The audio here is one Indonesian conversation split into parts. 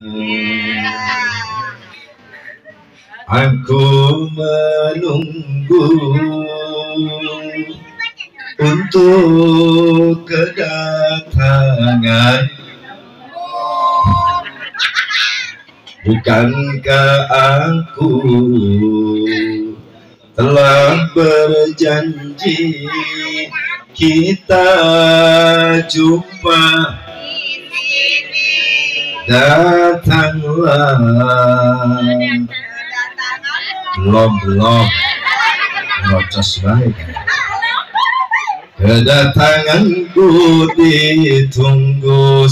Aku menunggu untuk kedatangan. Bukankah aku telah berjanji kita jumpa? Datanglah. Belum ngocos baik. Kedatanganku ditunggu,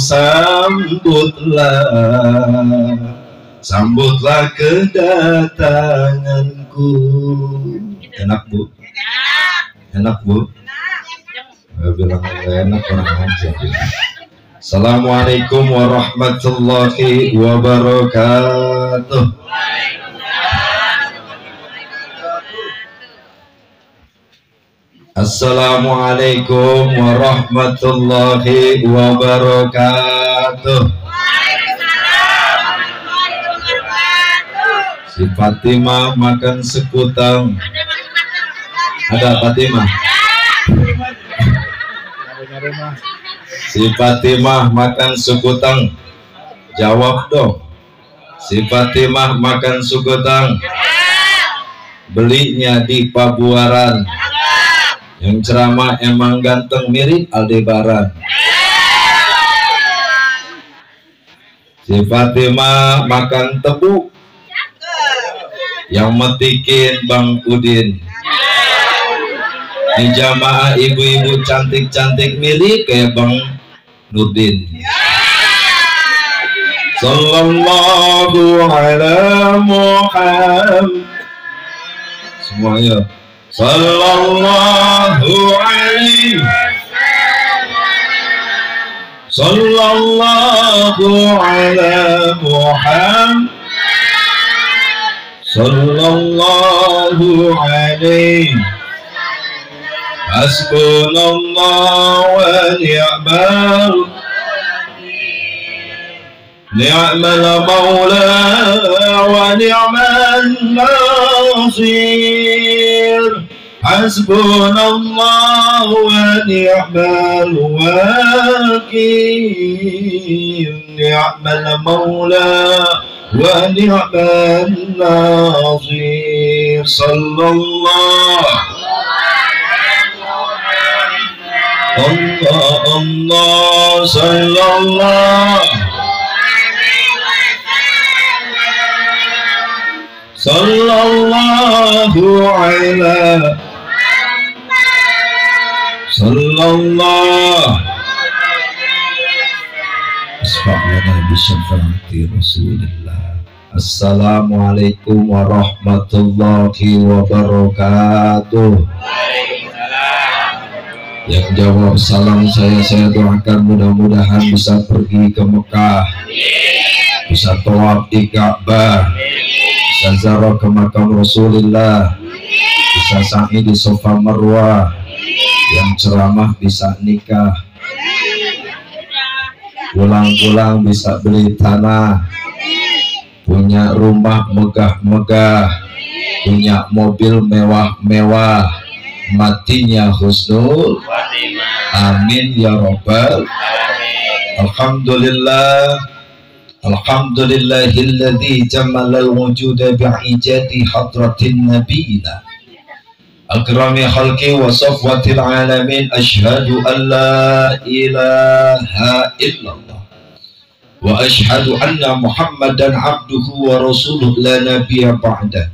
sambutlah kedatanganku. Enak bu? Enak bu? Bilang enak orang aja. Assalamualaikum warahmatullahi wabarakatuh. Assalamualaikum warahmatullahi wabarakatuh. Si Fatimah makan sekutang. Ada Fatimah? Si Fatimah makan sekutang. Jawab dong. Si Fatimah makan sekutang. Belinya di Pabuaran. Yang ceramah emang ganteng mirip Aldebaran. Si Fatimah makan tebu. Yang metikin Bang Udin. Di jamaah ibu-ibu cantik-cantik mirip kayak Bang Nurdin. Sallallahu ala Muhammad. Semuanya. Sallallahu alaihi. Sallallahu ala Muhammad. Sallallahu alaihi. Hasbunallah wa ni'mal maula wa ni'mal nasir. Hasbunallah wa ni'mal wakil. Ni'mal maula wa ni'mal nasir. Sallallahu Allah Allah sallallahu sallallahu ala sallallahu asfa'lana bisyafaati Rasulillah. Assalamualaikum warahmatullahi wabarakatuh. Yang jawab salam saya doakan mudah-mudahan bisa pergi ke Mekah, bisa tawaf di Ka'bah, bisa ziarah ke makam Rasulullah, bisa sa'i di Safa Marwah, yang ceramah bisa nikah, pulang-pulang bisa beli tanah, punya rumah megah-megah, punya mobil mewah-mewah, matinya husnul amin ya robbal. Alhamdulillah, alhamdulillahilladzi jamalal wujuda bi'ijadi hadratin nabiyina akrami khalqi wa safwatil alamin. Ashhadu an la ilaha illallah wa ashhadu anna muhammadan abduhu wa rasuluhu la nabiyya ba'dah.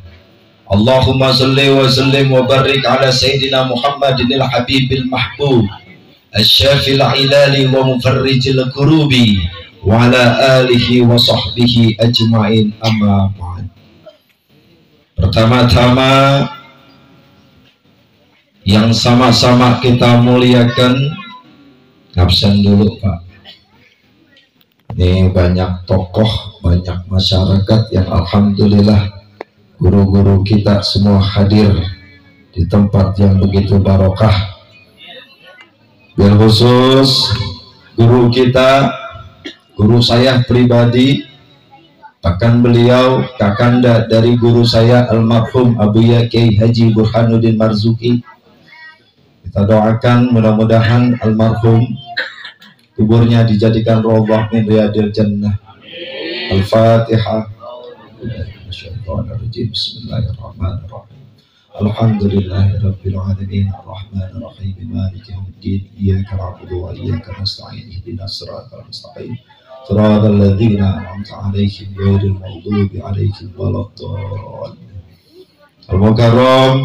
Allahumma salli wa sallim wa barik ala Sayyidina Muhammadin al-Habibil Mahbub Asyafil ilali wa mufarrijil kurubi wa ala alihi wa sahbihi ajma'in amma ba'd. Pertama-tama yang sama-sama kita muliakan, absen dulu Pak. Ini banyak tokoh, banyak masyarakat yang alhamdulillah guru-guru kita semua hadir di tempat yang begitu barokah. Bil khusus guru kita, guru saya pribadi Bahkan beliau kakanda dari guru saya almarhum Abuya Kiai Haji Burhanuddin Marzuki. Kita doakan mudah-mudahan almarhum kuburnya dijadikan rawdah min riyadil jannah. Al-Fatihah. Bismillahirrahmanirrahim. Alhamdulillahirabbil alamin arrahmanir rahim maliki yaumiddin iyyaka na'budu wa iyyaka nasta'in ihdinas siratal mustaqim صراط الذين أنعمت عليهم غير المغضوب عليهم ولا الضالين. Al-Mukarram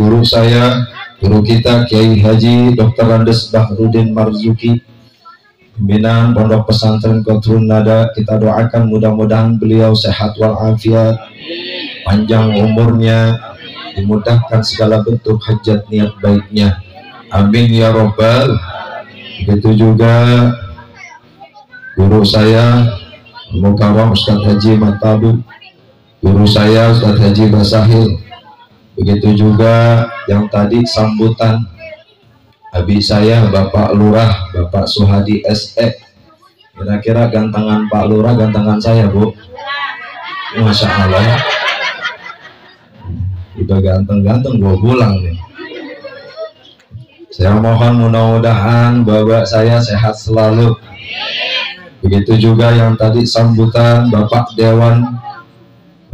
guru saya, guru kita Kiai Haji Dr. Andes Bahrudin Marzuki, pimpinan Pondok Pesantren Qatrun Nada, kita doakan mudah-mudahan beliau sehat walafiat, panjang umurnya, dimudahkan segala bentuk hajat niat baiknya. Amin ya robbal. Begitu juga guru saya Al-Mukarram Ustadz Haji Matabu, guru saya Ustadz Haji Basahil. Begitu juga yang tadi sambutan abi saya Bapak Lurah, Bapak Suhadi SE. Kira-kira gantangan Pak Lurah gantangan saya, Bu? Masya Allah, udah ganteng-ganteng gua pulang nih. Saya mohon mudah-mudahan Bapak saya sehat selalu. Begitu juga yang tadi sambutan Bapak Dewan,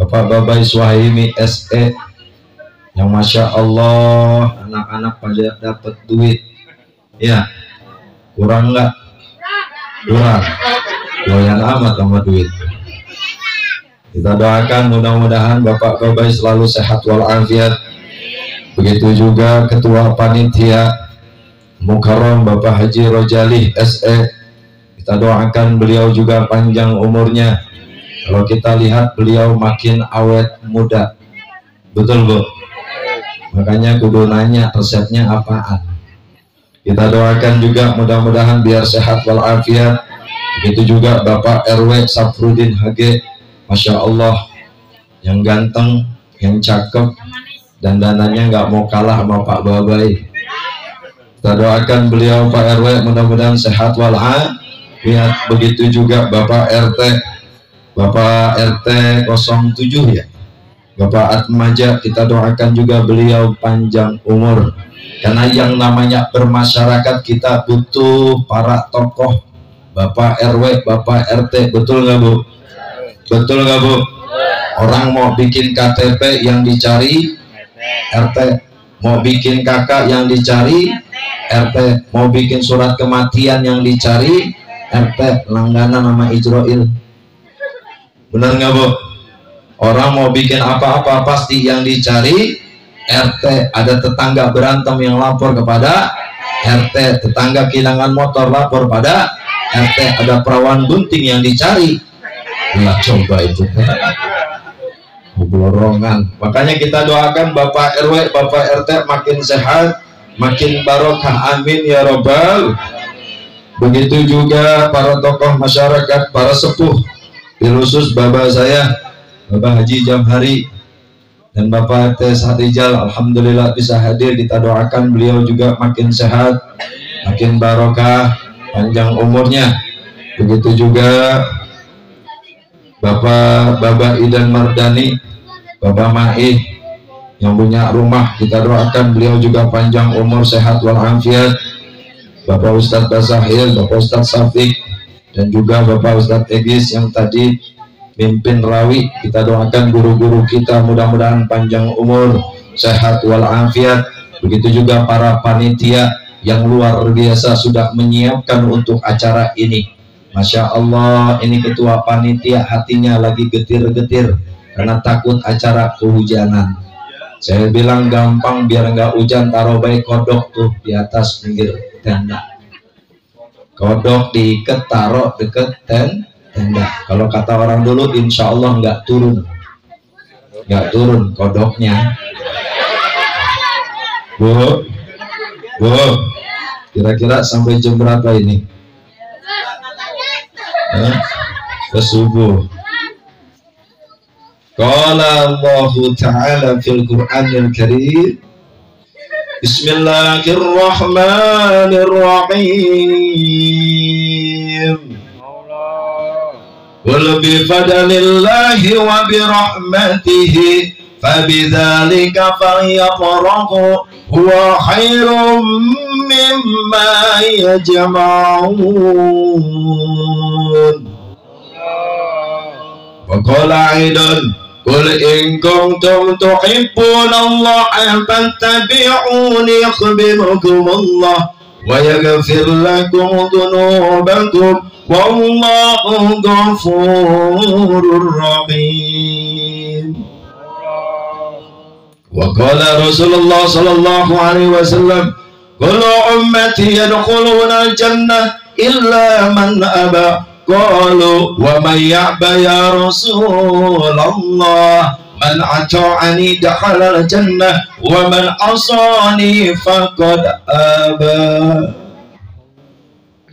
Bapak Babai Suhaimi SE, yang Masya Allah anak-anak pada dapat duit. Ya, kurang nggak? Kurang. Doyan amat sama duit. Kita doakan mudah-mudahan Bapak Babai selalu sehat walafiat. Begitu juga Ketua Panitia Mukarram Bapak Haji Rojali SE. Kita doakan beliau juga panjang umurnya. Kalau kita lihat beliau makin awet muda. Betul, Bu? Makanya kudu nanya resepnya apaan. Kita doakan juga mudah-mudahan biar sehat walafiat. Begitu juga Bapak RW Safrudin HG, Masya Allah, yang ganteng, yang cakep, dan dananya nggak mau kalah sama Pak Babai. Kita doakan beliau Pak RW mudah-mudahan sehat walafiat. Begitu juga Bapak RT 07 ya, Bapak Atmaja, kita doakan juga beliau panjang umur. Karena yang namanya bermasyarakat kita butuh para tokoh, Bapak RW, Bapak RT, betul nggak Bu? Betul nggak Bu? Orang mau bikin KTP yang dicari RT, mau bikin kakak yang dicari RT, mau bikin surat kematian yang dicari RT, langganan nama Ijroil. Benar nggak Bu? Orang mau bikin apa-apa pasti yang dicari RT. Ada tetangga berantem yang lapor kepada RT, tetangga kehilangan motor lapor pada RT, ada perawan bunting yang dicari. Nah, coba itu borongan. Makanya kita doakan Bapak RW, Bapak RT makin sehat, makin barokah. Amin ya robbal. Begitu juga para tokoh masyarakat, para sepuh, khusus Bapak saya, Bapak Haji Jamhari, dan Bapak T. Sadijal, alhamdulillah bisa hadir. Kita doakan beliau juga makin sehat, makin barokah, panjang umurnya. Begitu juga Bapak Idan Mardani, Bapak Maih, yang punya rumah, kita doakan beliau juga panjang umur, sehat walafiat. Bapak Ustadz Basahil, Bapak Ustadz Safik, dan juga Bapak Ustadz Egis yang tadi pimpin Rawi. Kita doakan guru-guru kita mudah-mudahan panjang umur, sehat walafiat. Begitu juga para panitia yang luar biasa sudah menyiapkan untuk acara ini. Masya Allah, ini ketua panitia hatinya lagi getir-getir karena takut acara kehujanan. Saya bilang gampang biar nggak hujan, taruh baik kodok tuh di atas pinggir tenda. Kodok diikat, taruh deket tenda. Kalau kata orang dulu, insya Allah nggak turun kodoknya. Bu, kira-kira sampai jam berapa ini? Ke subuh. Qala Allah Ta'ala fil Qur'anil Karim, Bismillahirrahmanirrahim. qul bi fadlillahi wa bi rahmatihi fabidzalika falyafrahu huwa khairum mimma yajma'un. Wa qala aidan qul in kuntum tuhibbunallaha fattabi'uni yuhibbukumullah wa yaghfir lakum dhunubakum wallahu ghafurur rahim. Wa qala Rasulullah sallallahu alaihi wasallam kullu ummati yadkhuluna al-jannah illa man aba. Qalu wa man ya'ba ya Rasulullah man ata'ani dakhala al-jannah wa man asani faqad aba.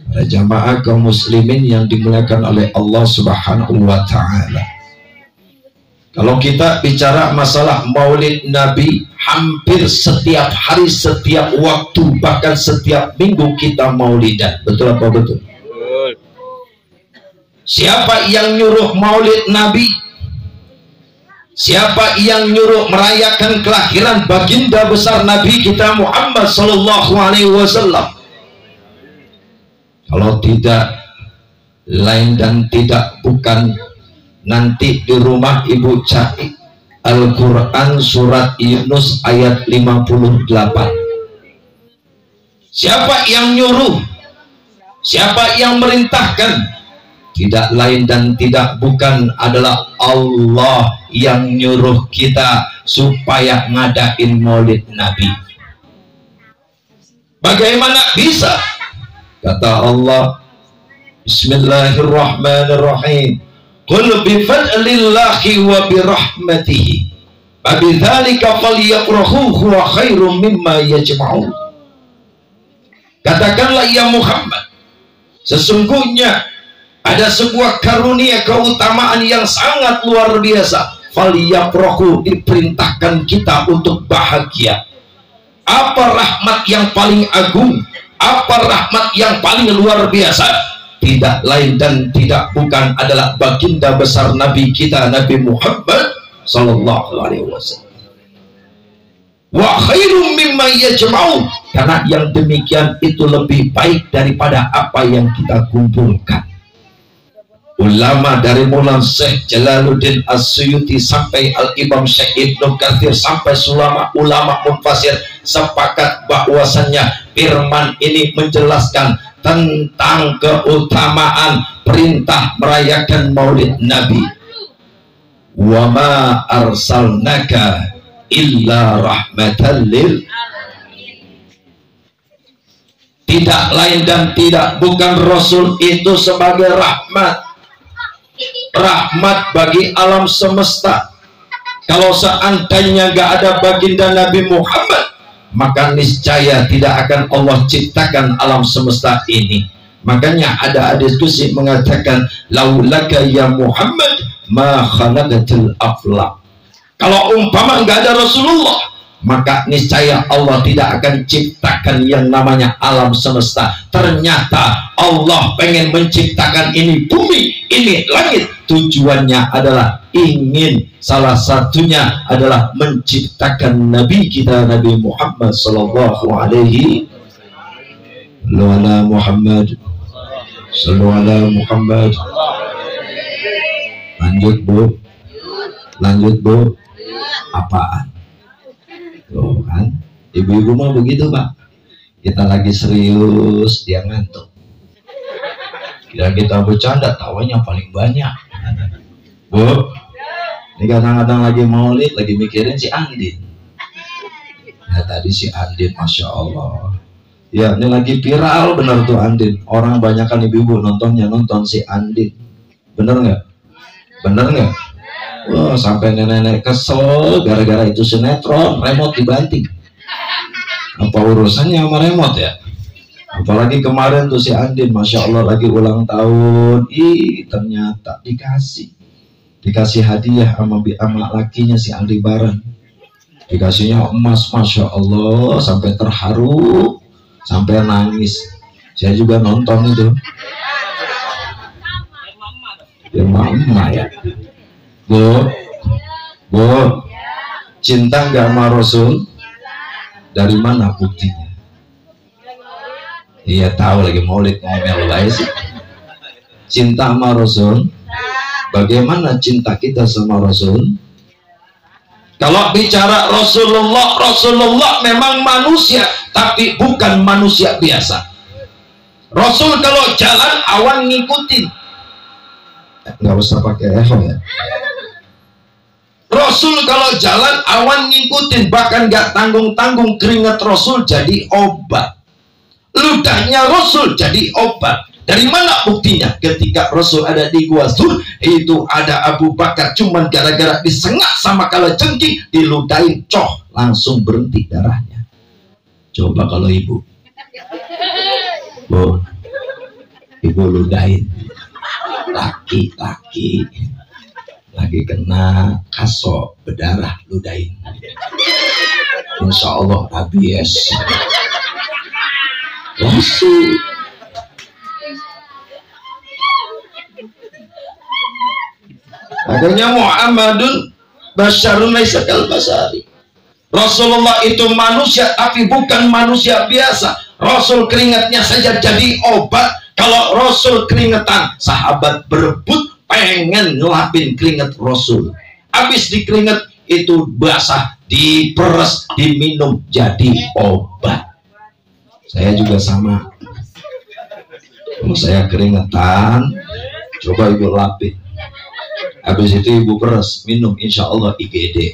Para jamaah kaum muslimin yang dimuliakan oleh Allah Subhanahu wa taala. Kalau kita bicara masalah Maulid Nabi, hampir setiap hari, setiap waktu, bahkan setiap minggu kita maulidan. Betul apa betul? Siapa yang nyuruh Maulid Nabi? Siapa yang nyuruh merayakan kelahiran baginda besar Nabi kita Muhammad sallallahu alaihi wasallam? Kalau tidak lain dan tidak bukan, nanti di rumah Ibu cari Al-Quran surat Yunus ayat 58. Siapa yang nyuruh? Siapa yang merintahkan? Tidak lain dan tidak bukan adalah Allah yang nyuruh kita supaya ngadain Maulid Nabi. Bagaimana bisa? Kata Allah, Bismillahirrahmanirrahim, qul bi fadlillahi wa bi rahmatihi fabidzalika falyafrahu huwa khairum mimma yajma'un. Katakanlah ya Muhammad, sesungguhnya ada sebuah karunia keutamaan yang sangat luar biasa. Falyafrahu, diperintahkan kita untuk bahagia. Apa rahmat yang paling agung? Apa rahmat yang paling luar biasa? Tidak lain dan tidak bukan adalah baginda besar Nabi kita Nabi Muhammad sallallahu alaihi wasallam. Wa khairum mimma yajma'un, karena yang demikian itu lebih baik daripada apa yang kita kumpulkan. Ulama dari mulai Syekh Jalaluddin As-Suyuti sampai Al-Imam Syekh Ibnu Katsir sampai ulama mufassir sepakat bahwasannya firman ini menjelaskan tentang keutamaan perintah merayakan Maulid Nabi. Wa ma arsalnaka illa rahmatan lil, tidak lain dan tidak bukan Rasul itu sebagai rahmat bagi alam semesta. Kalau seandainya gak ada baginda Nabi Muhammad, maka niscaya tidak akan Allah ciptakan alam semesta ini. Makanya ada diskusi mengatakan laulaka ya Muhammad ma khalaqatil aflaq. Kalau umpama nggak ada Rasulullah, maka niscaya Allah tidak akan ciptakan yang namanya alam semesta. Ternyata Allah pengen menciptakan ini bumi, ini langit. Tujuannya adalah ingin, salah satunya adalah menciptakan Nabi kita Nabi Muhammad sallallahu alaihi Muhammad sallallahu alaihi Muhammad. Lanjut bu, apaan? Loh kan, ibu-ibu mau begitu Pak. Kita lagi serius, dia ngantuk. Kira kita bercanda, tawanya paling banyak. Bu, ini kadang-kadang lagi maulid, lagi mikirin si Andin. Nah tadi si Andin, Masya Allah. Ya ini lagi viral bener tuh Andin. Orang banyak kan ibu-ibu nonton si Andin. Bener nggak? Bener nggak? Wah, sampai nenek-nenek kesel gara-gara itu sinetron, remote dibanting. Apa urusannya sama remote ya? Apalagi kemarin tuh si Andin, Masya Allah lagi ulang tahun. Ternyata dikasih hadiah sama lakinya si Aldebaran. Dikasihnya emas, Masya Allah, sampai terharu, sampai nangis. Saya juga nonton itu. Ya mama ya. Bu, cinta nggak sama Rasul? Dari mana buktinya? Iya tahu lagi maulid ngomel baik sih. Cinta sama Rasul. Bagaimana cinta kita sama Rasul? Kalau bicara Rasulullah memang manusia, tapi bukan manusia biasa. Rasul kalau jalan awan ngikutin. Nggak usah pakai echo ya. Rasul kalau jalan awan ngikutin, bahkan nggak tanggung-tanggung keringat Rasul jadi obat. Ludahnya Rasul jadi obat. Dari mana buktinya? Ketika Rasul ada di Gua Sur, itu ada Abu Bakar, cuman gara-gara disengat sama kalajengking, diludahin, coh, langsung berhenti darahnya. Coba kalau ibu, Bu, ibu ludahin, laki-laki lagi kena kaso berdarah, ludahin, insya Allah rabies. Rasul akhirnya Muhammadun basyarun laisa kal basari. Rasulullah itu manusia, tapi bukan manusia biasa. Rasul keringatnya saja jadi obat. Kalau Rasul keringetan, sahabat berebut pengen ngelapin keringat Rasul. Habis dikeringat itu basah, diperes, diminum jadi obat. Saya juga sama. Kalau saya keringetan, coba ibu lapin. Habis itu ibu peres, minum, insya Allah IGD.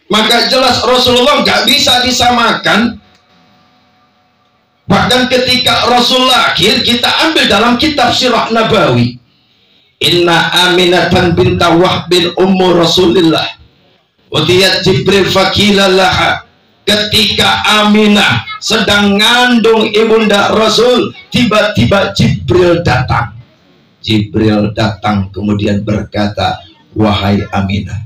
Maka jelas Rasulullah nggak bisa disamakan. Bahkan ketika Rasul lahir, kita ambil dalam kitab Sirah Nabawi. Inna Aminatan binta Wahbin ummu Rasulillah. Wadiyat Jibril fakilalaha. Ketika Aminah sedang ngandung ibunda Rasul, tiba-tiba Jibril datang. Jibril datang kemudian berkata, wahai Aminah,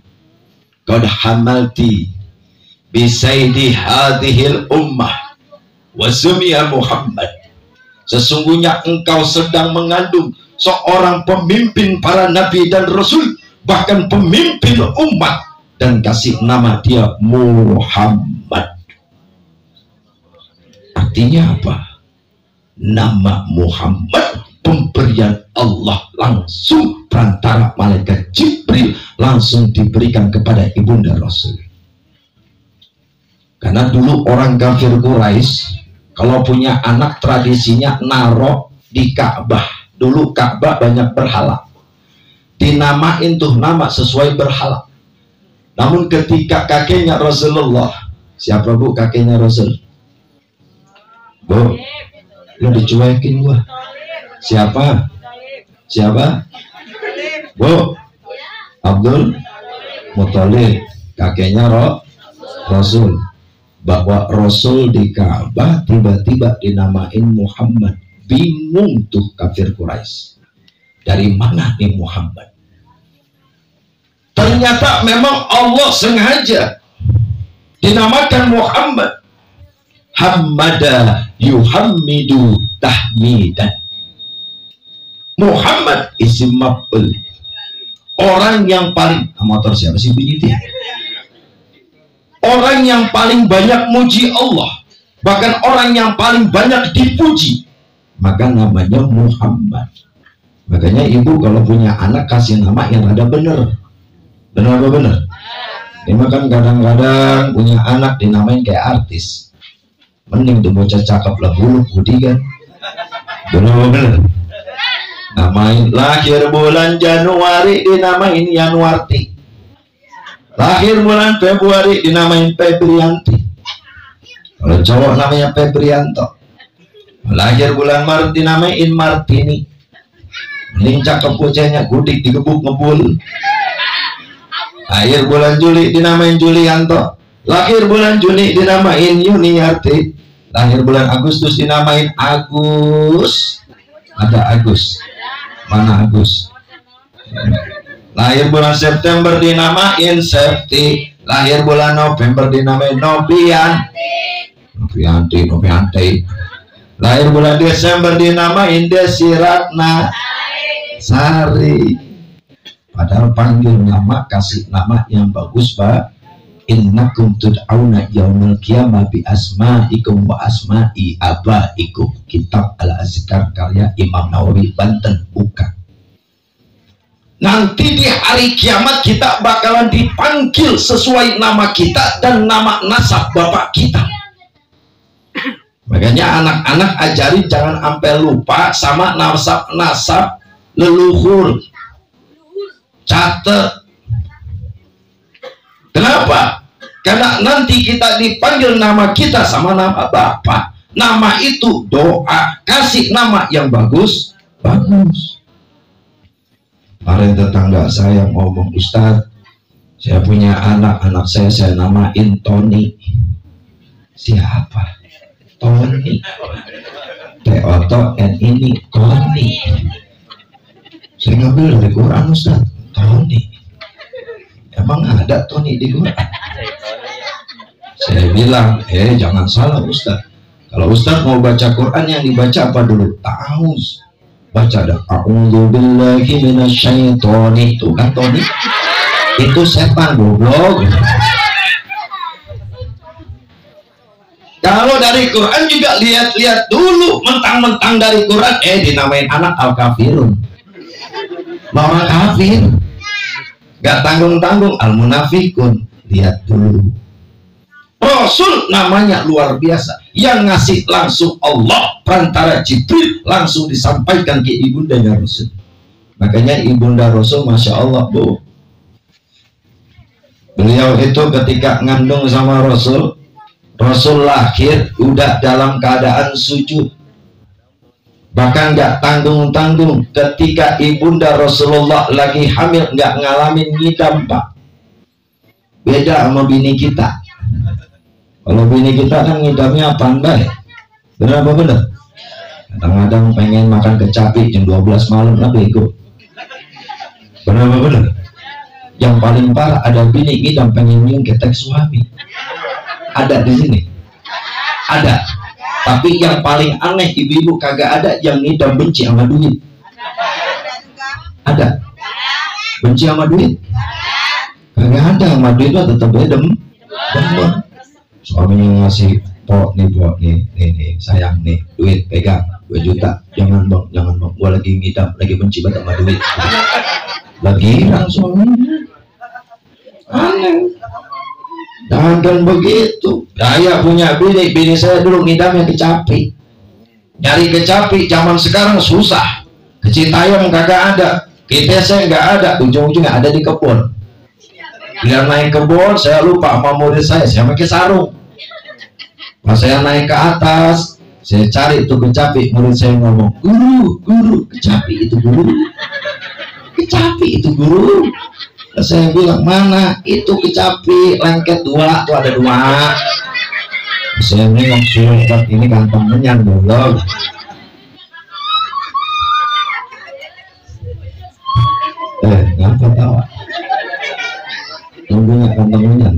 qad hamalti bisaidi hadhil ummah wa sumiya Muhammad. Sesungguhnya engkau sedang mengandung seorang pemimpin para nabi dan rasul, bahkan pemimpin umat, dan kasih nama dia Muhammad. Artinya apa? Nama Muhammad pemberian Allah langsung perantara malaikat Jibril, langsung diberikan kepada ibunda Rasul. Karena dulu orang kafir Quraisy kalau punya anak tradisinya naruh di Ka'bah. Dulu Ka'bah banyak berhala, dinamain tuh nama sesuai berhala. Namun ketika kakeknya Rasulullah, siapa bu kakeknya Rasul? Bu, lu dicuekin gua. Siapa? Siapa? Bu, Abdul Muthalib, kakeknya Rasul. Bahwa Rasul di Ka'bah tiba-tiba dinamain Muhammad. Bingung tuh kafir Quraisy. Dari mana nih Muhammad? Ternyata memang Allah sengaja dinamakan Muhammad. Hammada yuhammidu tahmidan. Muhammad isim maf'ul. Orang yang paling, motor siapa sih bunyi itu? Orang yang paling banyak muji Allah, bahkan orang yang paling banyak dipuji, maka namanya Muhammad. Makanya ibu kalau punya anak kasih nama yang ada bener. Benar apa benar? Ini kan kadang-kadang punya anak dinamain kayak artis. Mending tuh bocah cakep lah bulu budi kan. Benar apa benar? Namain lahir bulan Januari dinamain Yanuarti. Lahir bulan Februari dinamain Febrianti. Kalau cowok namanya Febrianto. Lahir bulan Maret dinamain Martini. Mending cakep bocahnya gudik digebuk ngebul. Lahir bulan Juli dinamain Julianto. Lahir bulan Juni dinamain Yuniarti. Lahir bulan Agustus dinamain Agus. Ada Agus. Mana Agus? Lahir bulan September dinamain Septi. Lahir bulan November dinamain Novianti. Lahir bulan Desember dinamain Desi Ratna Sari. Padahal panggil nama, kasih nama yang bagus, Pak. Innakum tud'auna yaumil qiyamah bi asma'ikum wa asma'i abaikum. Kitab Al-Azkar karya Imam Nawawi, Banten, bukan. Nanti di hari kiamat kita bakalan dipanggil sesuai nama kita dan nama nasab bapak kita. Makanya anak-anak ajari jangan sampai lupa sama nasab leluhur. Catat. Kenapa? Karena nanti kita dipanggil nama kita sama nama bapak. Nama itu doa. Kasih nama yang bagus. Kemarin tetangga saya ngomong, Ustadz, saya punya anak saya namain Tony. Siapa? Tony. T-O-N ini Tony. Saya ngambil dari Quran, Ustadz. Tony. Emang ada Tony di Quran? Saya bilang, jangan salah Ustadz. Kalau Ustadz mau baca Quran yang dibaca apa dulu? Ta'awuz. Baca dah. A'udzubillahi minasyaitonir. Itu kan Tony. Itu setan goblok. Kalau dari Quran juga lihat-lihat dulu, mentang-mentang dari Quran dinamain anak al-kafirun. Orang kafir. Gak tanggung-tanggung al-munafikun. Lihat dulu. Rasul namanya luar biasa. Yang ngasih langsung Allah perantara Jibril, langsung disampaikan ke ibundanya Rasul. Makanya ibunda Rasul, Masya Allah, Bu. Beliau itu ketika ngandung sama Rasul, Rasul lahir udah dalam keadaan sujud. Bahkan nggak tanggung-tanggung. Ketika ibunda Rasulullah lagi hamil, nggak ngalamin ngidam, Pak. Beda sama bini kita. Kalau bini kita kan ngidamnya pandai. Benar apa benar? Kadang-kadang pengen makan kecapi jam 12 malam lah bego. Benar apa benar? Yang paling parah ada bini ngidam pengen nyium ketek suami. Ada di sini. Ada. Tapi yang paling aneh, ibu-ibu kagak ada yang ngidam benci sama duit. Ada. Benci sama duit. Kagak ada, sama duit lah tetap bedem. Suaminya ngasih pot nih, sayang nih, duit pegang 2 juta. Jangan bang, gua lagi ngidam, lagi benci banget sama duit. Lagi hilang suaminya. Aneh. Jangan begitu. Saya punya bini saya dulu ngidamnya kecapi. Nyari kecapi zaman sekarang susah. Kecitayam kagak ada. Saya nggak ada. Ujung-ujungnya ada di kebun. Biar naik kebun, saya lupa sama murid saya pakai sarung. Pas saya naik ke atas, saya cari itu kecapi. Murid saya ngomong, guru, kecapi itu guru. Kecapi itu guru. Saya bilang, mana itu kecapi lengket 2, tuh ada 2. Saya bilang, surat ini kantong menyan belum. Ngapa tawa? Tunggunya kantong menyan.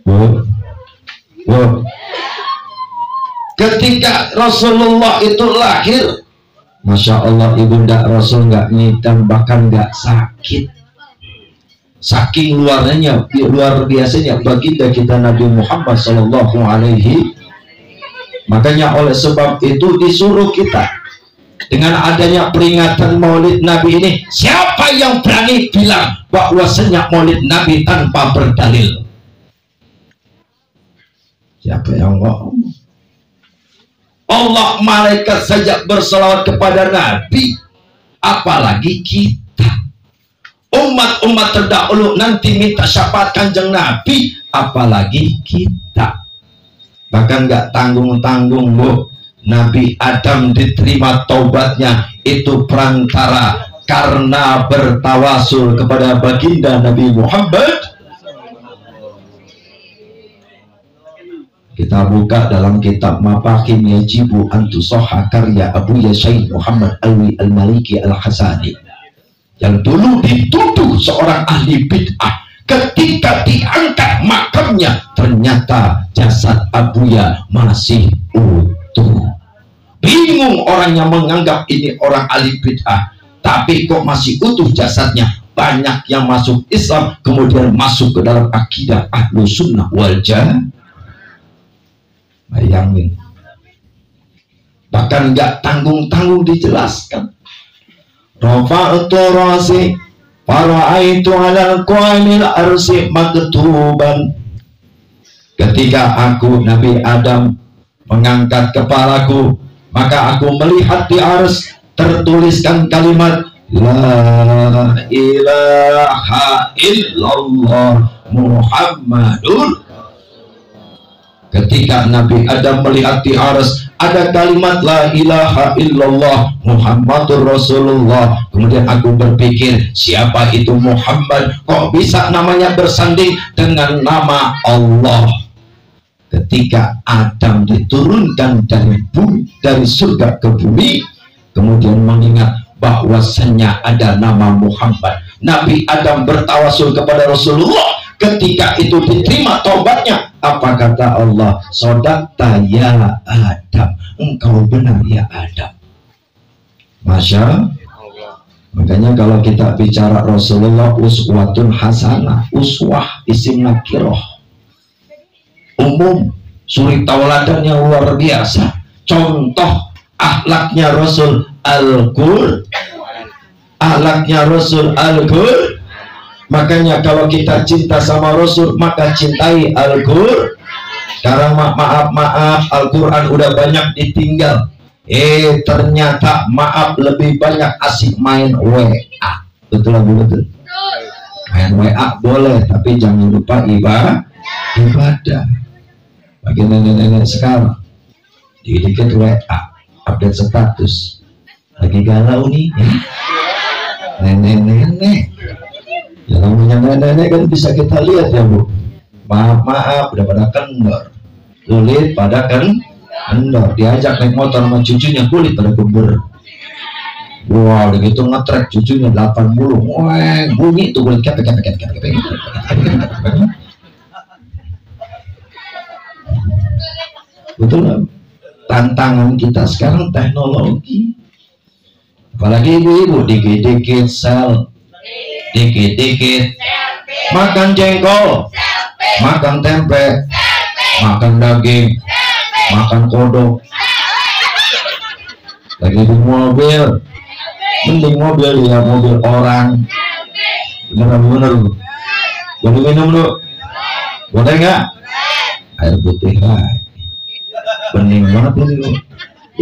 Bu. Ketika Rasulullah itu lahir, Masya Allah, ibunda Rasul nggak ngidam, bahkan nggak sakit. Saking luar biasanya baginda kita Nabi Muhammad Sallallahu Alaihi. Makanya oleh sebab itu disuruh kita dengan adanya peringatan Maulid Nabi ini, siapa yang berani bilang bahwasanya Maulid Nabi tanpa berdalil? Siapa yang ngomong? Allah, malaikat saja berselawat kepada Nabi, apalagi kita umat-umat terdahulu nanti minta syafaat kanjeng Nabi, apalagi kita. Bahkan nggak tanggung-tanggung, Bu. Nabi Adam diterima taubatnya itu perantara karena bertawasul kepada baginda Nabi Muhammad. Kita buka dalam kitab Mafahim Yajibu Antusoha karya Abu Yashain Muhammad Alwi Al-Maliki Al-Hasani, yang dulu dituduh seorang ahli bid'ah Ketika diangkat makamnya, ternyata jasad Abuya masih utuh. Bingung orang yang menganggap ini orang ahli bid'ah, tapi kok masih utuh jasadnya. Banyak yang masuk Islam kemudian masuk ke dalam akidah ahlu sunnah wal jamaah. Bayangin, bahkan nggak tanggung-tanggung dijelaskan. Rafa'tu rasi fara'aitu 'alal qa'imil arsi maktuban. Ketika aku Nabi Adam mengangkat kepalaku, maka aku melihat di ars tertuliskan kalimat La ilaha illallah Muhammadur. Ketika Nabi Adam melihat di ars ada kalimat La ilaha illallah Muhammadur Rasulullah, kemudian aku berpikir, siapa itu Muhammad? Kok bisa namanya bersanding dengan nama Allah? Ketika Adam diturunkan dari surga ke bumi, kemudian mengingat bahwasanya ada nama Muhammad, Nabi Adam bertawasul kepada Rasulullah. Ketika itu diterima taubatnya, apa kata Allah? Sodakta ya Adam, engkau benar ya Adam. Masya Allah. Makanya kalau kita bicara Rasulullah uswatun hasanah, uswah isim nakiroh, umum, suri tauladan yang luar biasa, contoh akhlaknya Rasul Al-Qur, akhlaknya Rasul Al-Qur. Makanya kalau kita cinta sama Rasul, maka cintai Al-Qur. Sekarang maaf Al-Quran udah banyak ditinggal. Ternyata maaf lebih banyak asik main WA. Betul atau betul? Main WA boleh, tapi jangan lupa ibadah. Bagi nenek-nenek sekarang, dikit WA, update status, lagi galau nih ya. Nenek-nenek, ya namanya nenek-nenek kan bisa kita lihat ya Bu. Maaf udah pada kendor, kulit pada kendor, diajak naik motor sama cucunya, kulit pada guber. Wow, begitu ngetrek cucunya 80, wah bunyi tuh kulit kepek. Betul kan? Tantangan kita sekarang teknologi, apalagi ibu-ibu, dikit-dikit sel, dikit-dikit makan jengkol, makan tempe, makan daging, makan kodok. Lagi di mobil, mending mobil ya mobil orang. Bener Bu. Boleh minum dulu? Boleh nggak? Air putih lah. Bening banget ini loh,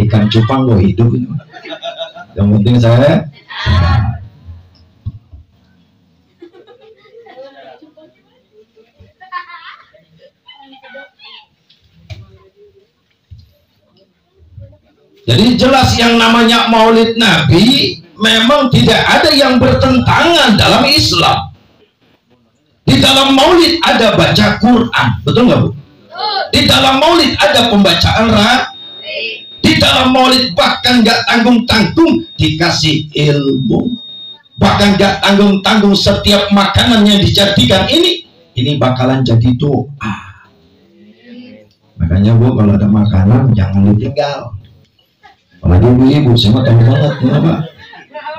ikan cupang loh hidup ini. Yang penting saya jadi jelas yang namanya maulid Nabi memang tidak ada yang bertentangan dalam Islam. Di dalam maulid ada baca Quran, betul nggak Bu? Di dalam maulid ada pembacaan di dalam maulid bahkan gak tanggung-tanggung dikasih ilmu, bahkan gak tanggung-tanggung setiap makanan yang dijadikan ini bakalan jadi doa. Makanya Bu, kalau ada makanan jangan ditinggal. Apalagi ibu-ibu, saya tahu banget kenapa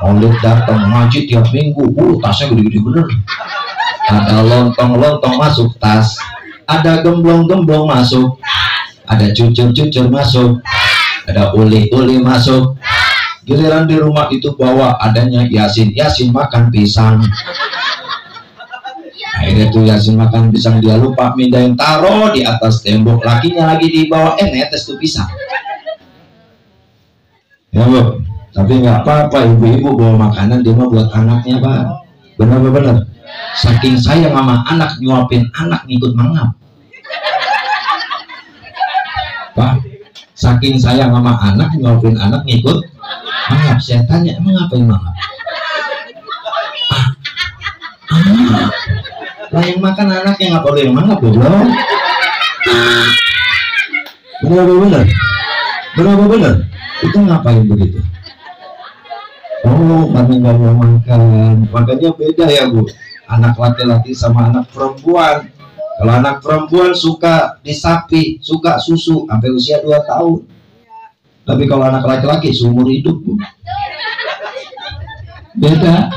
maulid datang ngaji tiap minggu, tasnya gede-gede bener. Ada lontong-lontong masuk tas, ada gemblong-gemblong masuk, ada cucur-cucur masuk, ada uli-uli masuk. Giliran di rumah itu bawa adanya Yasin makan pisang. Akhirnya tuh Yasin makan pisang, dia lupa mindahin, taruh di atas tembok, lakinya lagi dibawa, netes tuh pisang. Ya Bu, tapi nggak apa-apa, ibu-ibu bawa makanan dia mah buat anaknya Pak. Benar-benar. Saking sayang sama anak, nyuapin anak ngikut mangap. Pak, saking sayang sama anak, nyuapin anak ngikut mangap. Saya tanya, emang ngapain mangap? Lah yang makan anaknya nggak perlu yang mangap belum? Benar-benar. Itu ngapain begitu? Oh, kami nggak mau makan. Makanya beda ya Bu. anak laki-laki sama anak perempuan. Kalau anak perempuan suka disapi, suka susu sampai usia 2 tahun. Tapi kalau anak laki-laki seumur hidup, Bu. Beda.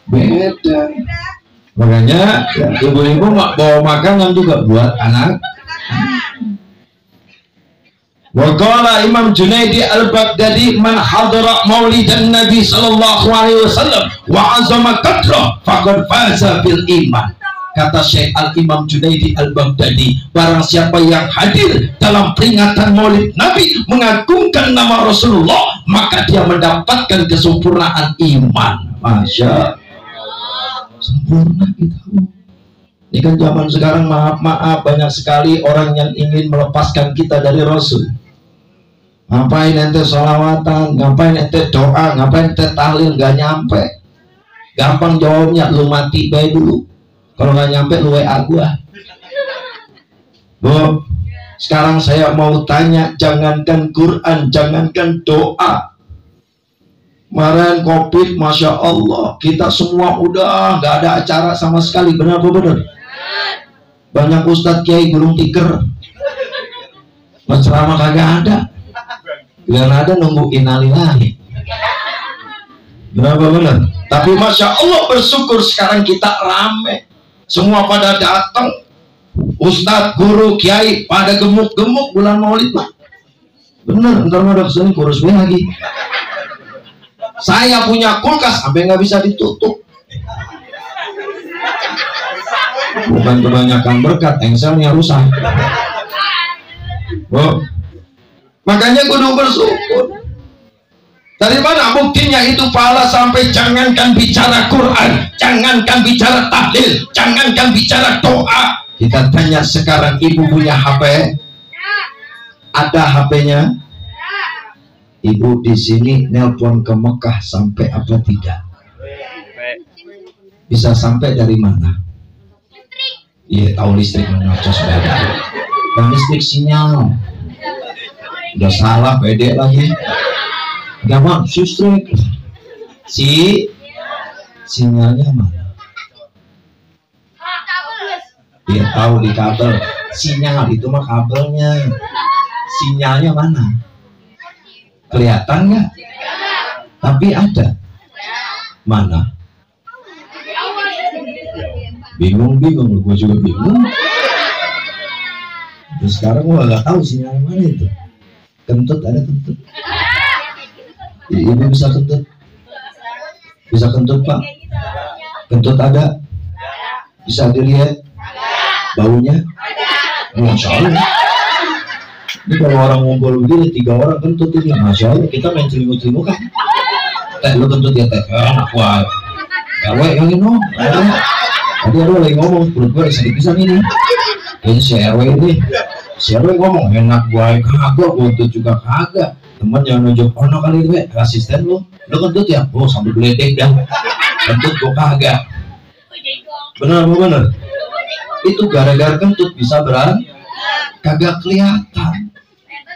Beda. Makanya ibu-ibu bawa makanan juga buat anak. Waqala Imam Junaidi al-Baghdadi man hadara maulidan Nabi sallallahu alaihi wasallam wa azama qadra faqad faza bil iman. Kata Syekh Al-Imam Junaidi al-Baghdadi, barang siapa yang hadir dalam peringatan maulid Nabi mengagungkan nama Rasulullah, maka dia mendapatkan kesempurnaan iman. Masya Allah, sempurna kita. Ini kan zaman sekarang, maaf banyak sekali orang yang ingin melepaskan kita dari Rasul. Ngapain ente sholawatan, ngapain ente doa, ngapain ente tahlil, gak nyampe. Gampang jawabnya, lu mati baik dulu. Kalau gak nyampe lu WA gua. Bu, sekarang saya mau tanya, jangankan Quran, jangankan doa. Kemarin COVID, Masya Allah, kita semua udah gak ada acara sama sekali. Benar apa benar? Banyak ustadz kiai gulung tikar, ceramah kagak ada. Gak ada, nunggu innalillahi. Berapa benar? Tapi Masya Allah, bersyukur sekarang kita rame. Semua pada datang. Ustadz, guru, kiai pada gemuk-gemuk bulan maulid, Pak. Bener, ntar mau ada kesini kurus lagi. Saya punya kulkas sampai nggak bisa ditutup. Bukan kebanyakan berkat, engselnya rusak. Oh. Makanya kudu bersyukur. Dari mana buktinya itu pahala? Sampai jangankan bicara Quran, jangankan bicara tahlil, jangankan bicara doa. Kita tanya sekarang, ibu punya HP? Ada HP-nya? Ibu di sini nelpon ke Mekah sampai apa tidak? Bisa sampai dari mana? Iya, tahu listrik menyocos beda. Dan listrik sinyal. Udah salah, pede lagi. Gampang, listrik. Sinyalnya mana? Iya, tahu di kabel. Sinyal itu mah kabelnya. Sinyalnya mana? Kelihatan nggak? Tapi ada. Mana? Bingung, gue juga bingung. Terus sekarang gue nggak tahu sinyal mana itu. Kentut, ada kentut. Ibu bisa kentut? Bisa kentut, Pak? Kentut ada? Bisa dilihat? Baunya? Masya Allah. Ini kalau orang ngumpul begini 3 orang kentut ini, Masya Allah, kita main celinguk-celinguk kan. Teh, lu kentut ya teh? Anak gua. Gawe yang ini. Tadi RW lagi ngomong, perut gue sedikit ini. Kayaknya si RW ini. Si RW ngomong, enak gua kagak, kentut juga kagak. Temen yang nunjuk, ono kali itu asisten lu kentut ya? Oh, sambil geledek dah. Kentut gua kagak. Bener. Itu gara-gara kentut bisa kagak kelihatan.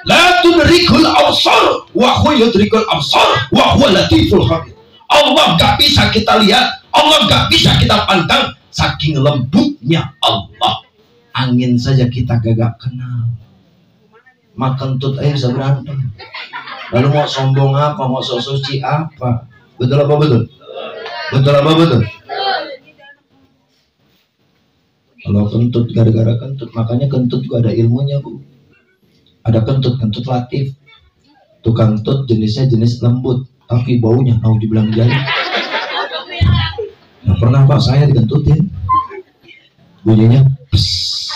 La tudrikul absar wa huwa yudrikul absar wa huwa latiful khabir. Allah gak bisa kita lihat, Allah gak bisa kita pandang, saking lembutnya Allah. Angin saja kita gak kenal. Makan tut aja bisa berantem. Lalu mau sombong apa, mau sok suci apa? Betul apa betul? Betul apa betul? Kalau kentut gara-gara kentut, makanya kentut juga ada ilmunya, Bu. Ada kentut latif. Tukang kentut jenisnya jenis lembut, tapi baunya mau dibilang jari. Nah, pernah Pak saya dikentutin, bunyinya pss.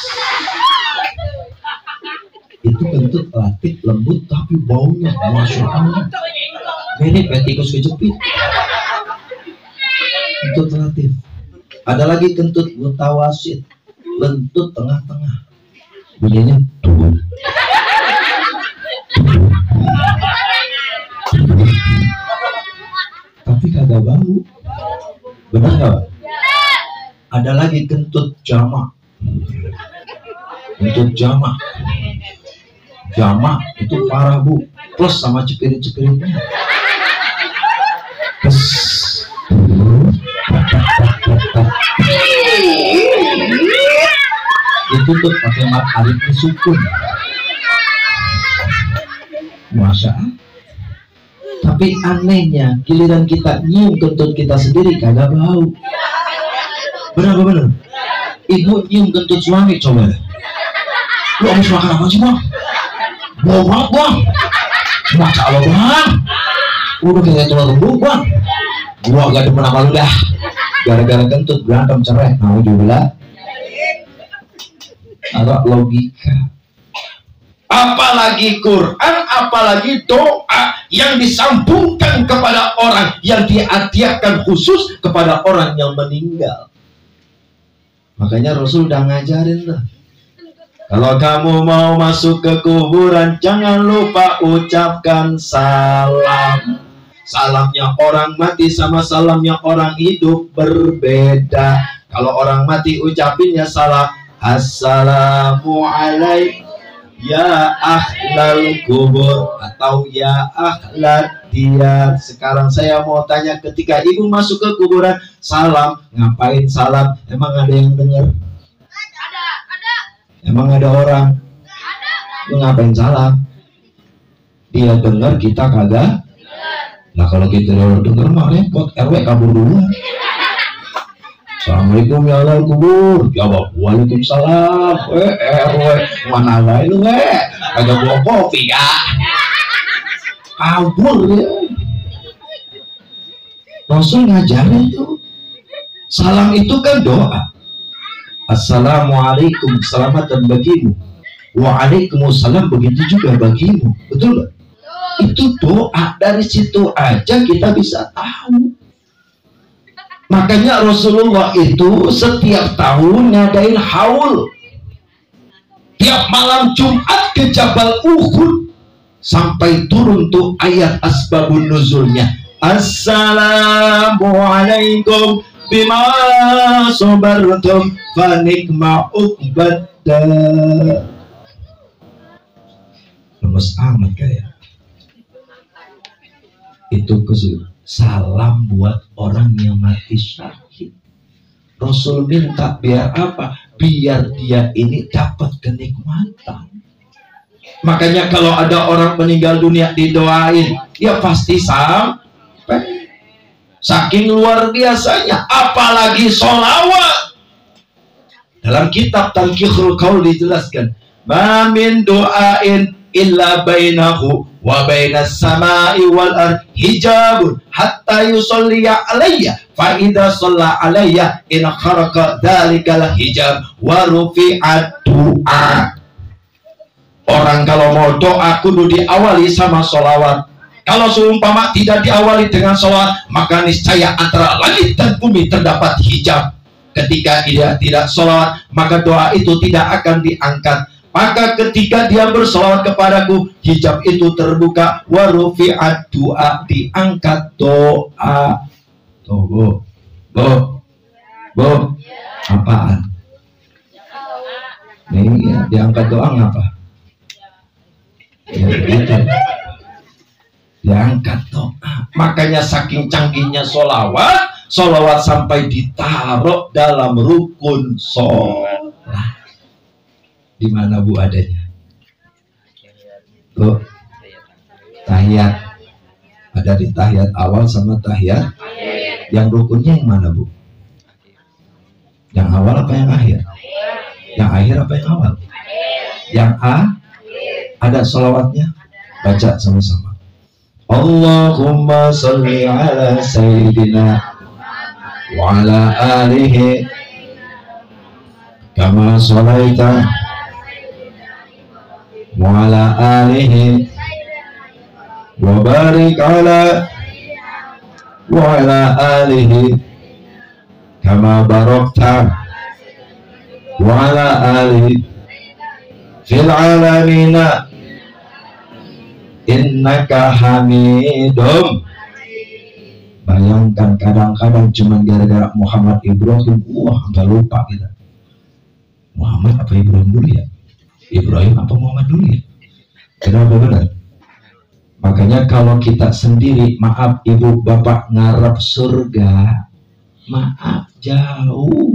Itu kentut latif lembut, tapi baunya Masya Allah, mirip tikus kejepit. Kentut latif. Ada lagi kentut mutawasid, lentut tengah-tengah, bunyinya tuh. Tapi kagak bau. Benar nggak? Ada lagi kentut jamak. Kentut jamak. Jamak itu parah, Bu. Plus sama cepirit-cepiritnya. ditutup pakai mat alif sukun. Masya Allah. Tapi anehnya giliran kita nyium kentut kita sendiri kagak bau. Benar-benar. Ibu nyium kentut suami coba. Lu habis makan apa sih bang? Bau banget bang. Masya Allah bang. Udah kayak telur rebus bang. Gua gak demen sama lu dah. Gara-gara kentut berantem cerai. Mau juga. Agak logika. Apalagi Quran, apalagi doa yang disambungkan kepada orang, yang dihadiahkan khusus kepada orang yang meninggal. Makanya Rasul udah ngajarin lah. Kalau kamu mau masuk ke kuburan, jangan lupa ucapkan salam. Salamnya orang mati sama salamnya orang hidup berbeda. Kalau orang mati ucapinnya salam, Assalamualaikum ya ahlal kubur, atau ya ahlal diyar. Sekarang saya mau tanya, ketika ibu masuk ke kuburan, salam, ngapain salam? Emang ada yang dengar? Ada. Emang ada orang? Ada. Lu ngapain salam? Dia dengar, kita kagak. Nah kalau kita dengar mah repot, RW kabur dulu. Assalamualaikum ya Allah kubur. Jawab waalaikumsalam. RW mana wae lu kagak bawa kopi ya. Kabur ya. Rasul ngajarin tuh. Salam itu kan doa. Assalamualaikum, selamatan bagimu. Waalaikumsalam, begitu juga bagimu. Betul gak? Itu doa. Dari situ aja kita bisa tahu. Makanya Rasulullah itu setiap tahun ngadain haul. Tiap malam Jumat ke Jabal Uhud sampai turun tuh ayat asbabun nuzulnya. Assalamualaikum bima sabartum fa nikma uqbadda. Lemes amat kayak. Itu kesulitan. Salam buat orang yang mati syahid. Rasul minta biar apa? Biar dia ini dapat kenikmatan. Makanya kalau ada orang meninggal dunia didoain, ya pasti sampai. Saking luar biasanya, apalagi sholawat. Dalam kitab Tanqikhul Qaul dijelaskan, ma min doain illa bainahu wa bainas samai wal ard hijabun hatta yusalliya alayya fa idza shalla alayya in kharaqa dzalikal hijab wa rufi'at du'a. Orang kalau mau doa kudu diawali sama sholawat. Kalau seumpama tidak diawali dengan sholawat, maka niscaya antara langit dan bumi terdapat hijab. Ketika dia tidak sholawat, maka doa itu tidak akan diangkat. Maka ketika dia bersolawat kepadaku, hijab itu terbuka, warufi'at doa, diangkat doa. Tuh, bu, apaan? Nih, ya, diangkat doa ngapa? Ya, gitu. Diangkat doa. Makanya saking canggihnya solawat sampai ditaruh dalam rukun sholat. Di mana bu adanya? Tuh, tahiyat. Ada di tahiyat awal sama tahiyat. Yang rukunnya yang mana bu? Yang awal apa yang akhir? Yang akhir apa yang awal? Yang A? Ada sholawatnya? Baca sama-sama. Allahumma salli ala sayyidina wa ala alihi kama sholaita wa ala alihi wa barik ala wa ala alihi kama barakta wa ala alihi fil alamina innaka hamidum. Bayangkan kadang-kadang cuma gara-gara Muhammad Ibrahim, sampai lupa kita. Muhammad apa Ibrahim dulu ya? Ibrahim apa Muhammad dulu ya? Kenapa benar? Makanya kalau kita sendiri, maaf ibu bapak ngarep surga, maaf jauh.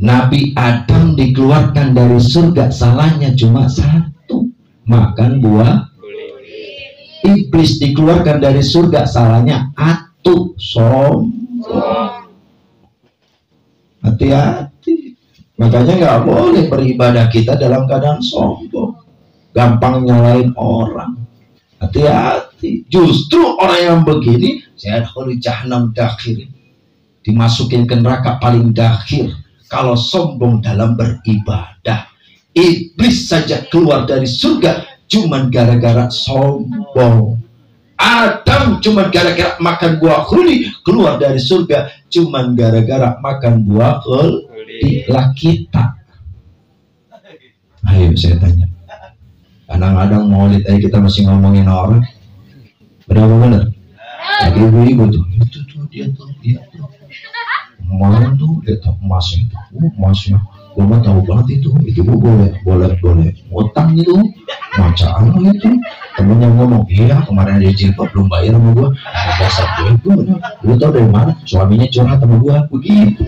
Nabi Adam dikeluarkan dari surga, salahnya cuma satu, makan buah. Iblis dikeluarkan dari surga, salahnya atuh, sombong. Hati-hati. Makanya nggak boleh beribadah kita dalam keadaan sombong, gampang nyalain orang. Hati-hati. Justru orang yang begini, saya khuli jahannam dakhir, dimasukin ke neraka paling dakhir kalau sombong dalam beribadah. Iblis saja keluar dari surga cuman gara-gara sombong. Adam cuman gara-gara makan buah khuli keluar dari surga cuman gara-gara makan buah khuli. Lah kita, ayo saya tanya, kadang-kadang maulid aja kita masih ngomongin orang. Berapa benar? Lagi ibu-ibu tuh, itu tuh dia tuh kemarin tuh dia tuh emasnya itu, emasnya gue mah tahu banget itu gue boleh utang gitu, macaan gitu. Temennya ngomong, iya kemarin dia jilbab belum bayar sama gue, dasar gue tau dari mana, suaminya curhat sama gue begitu.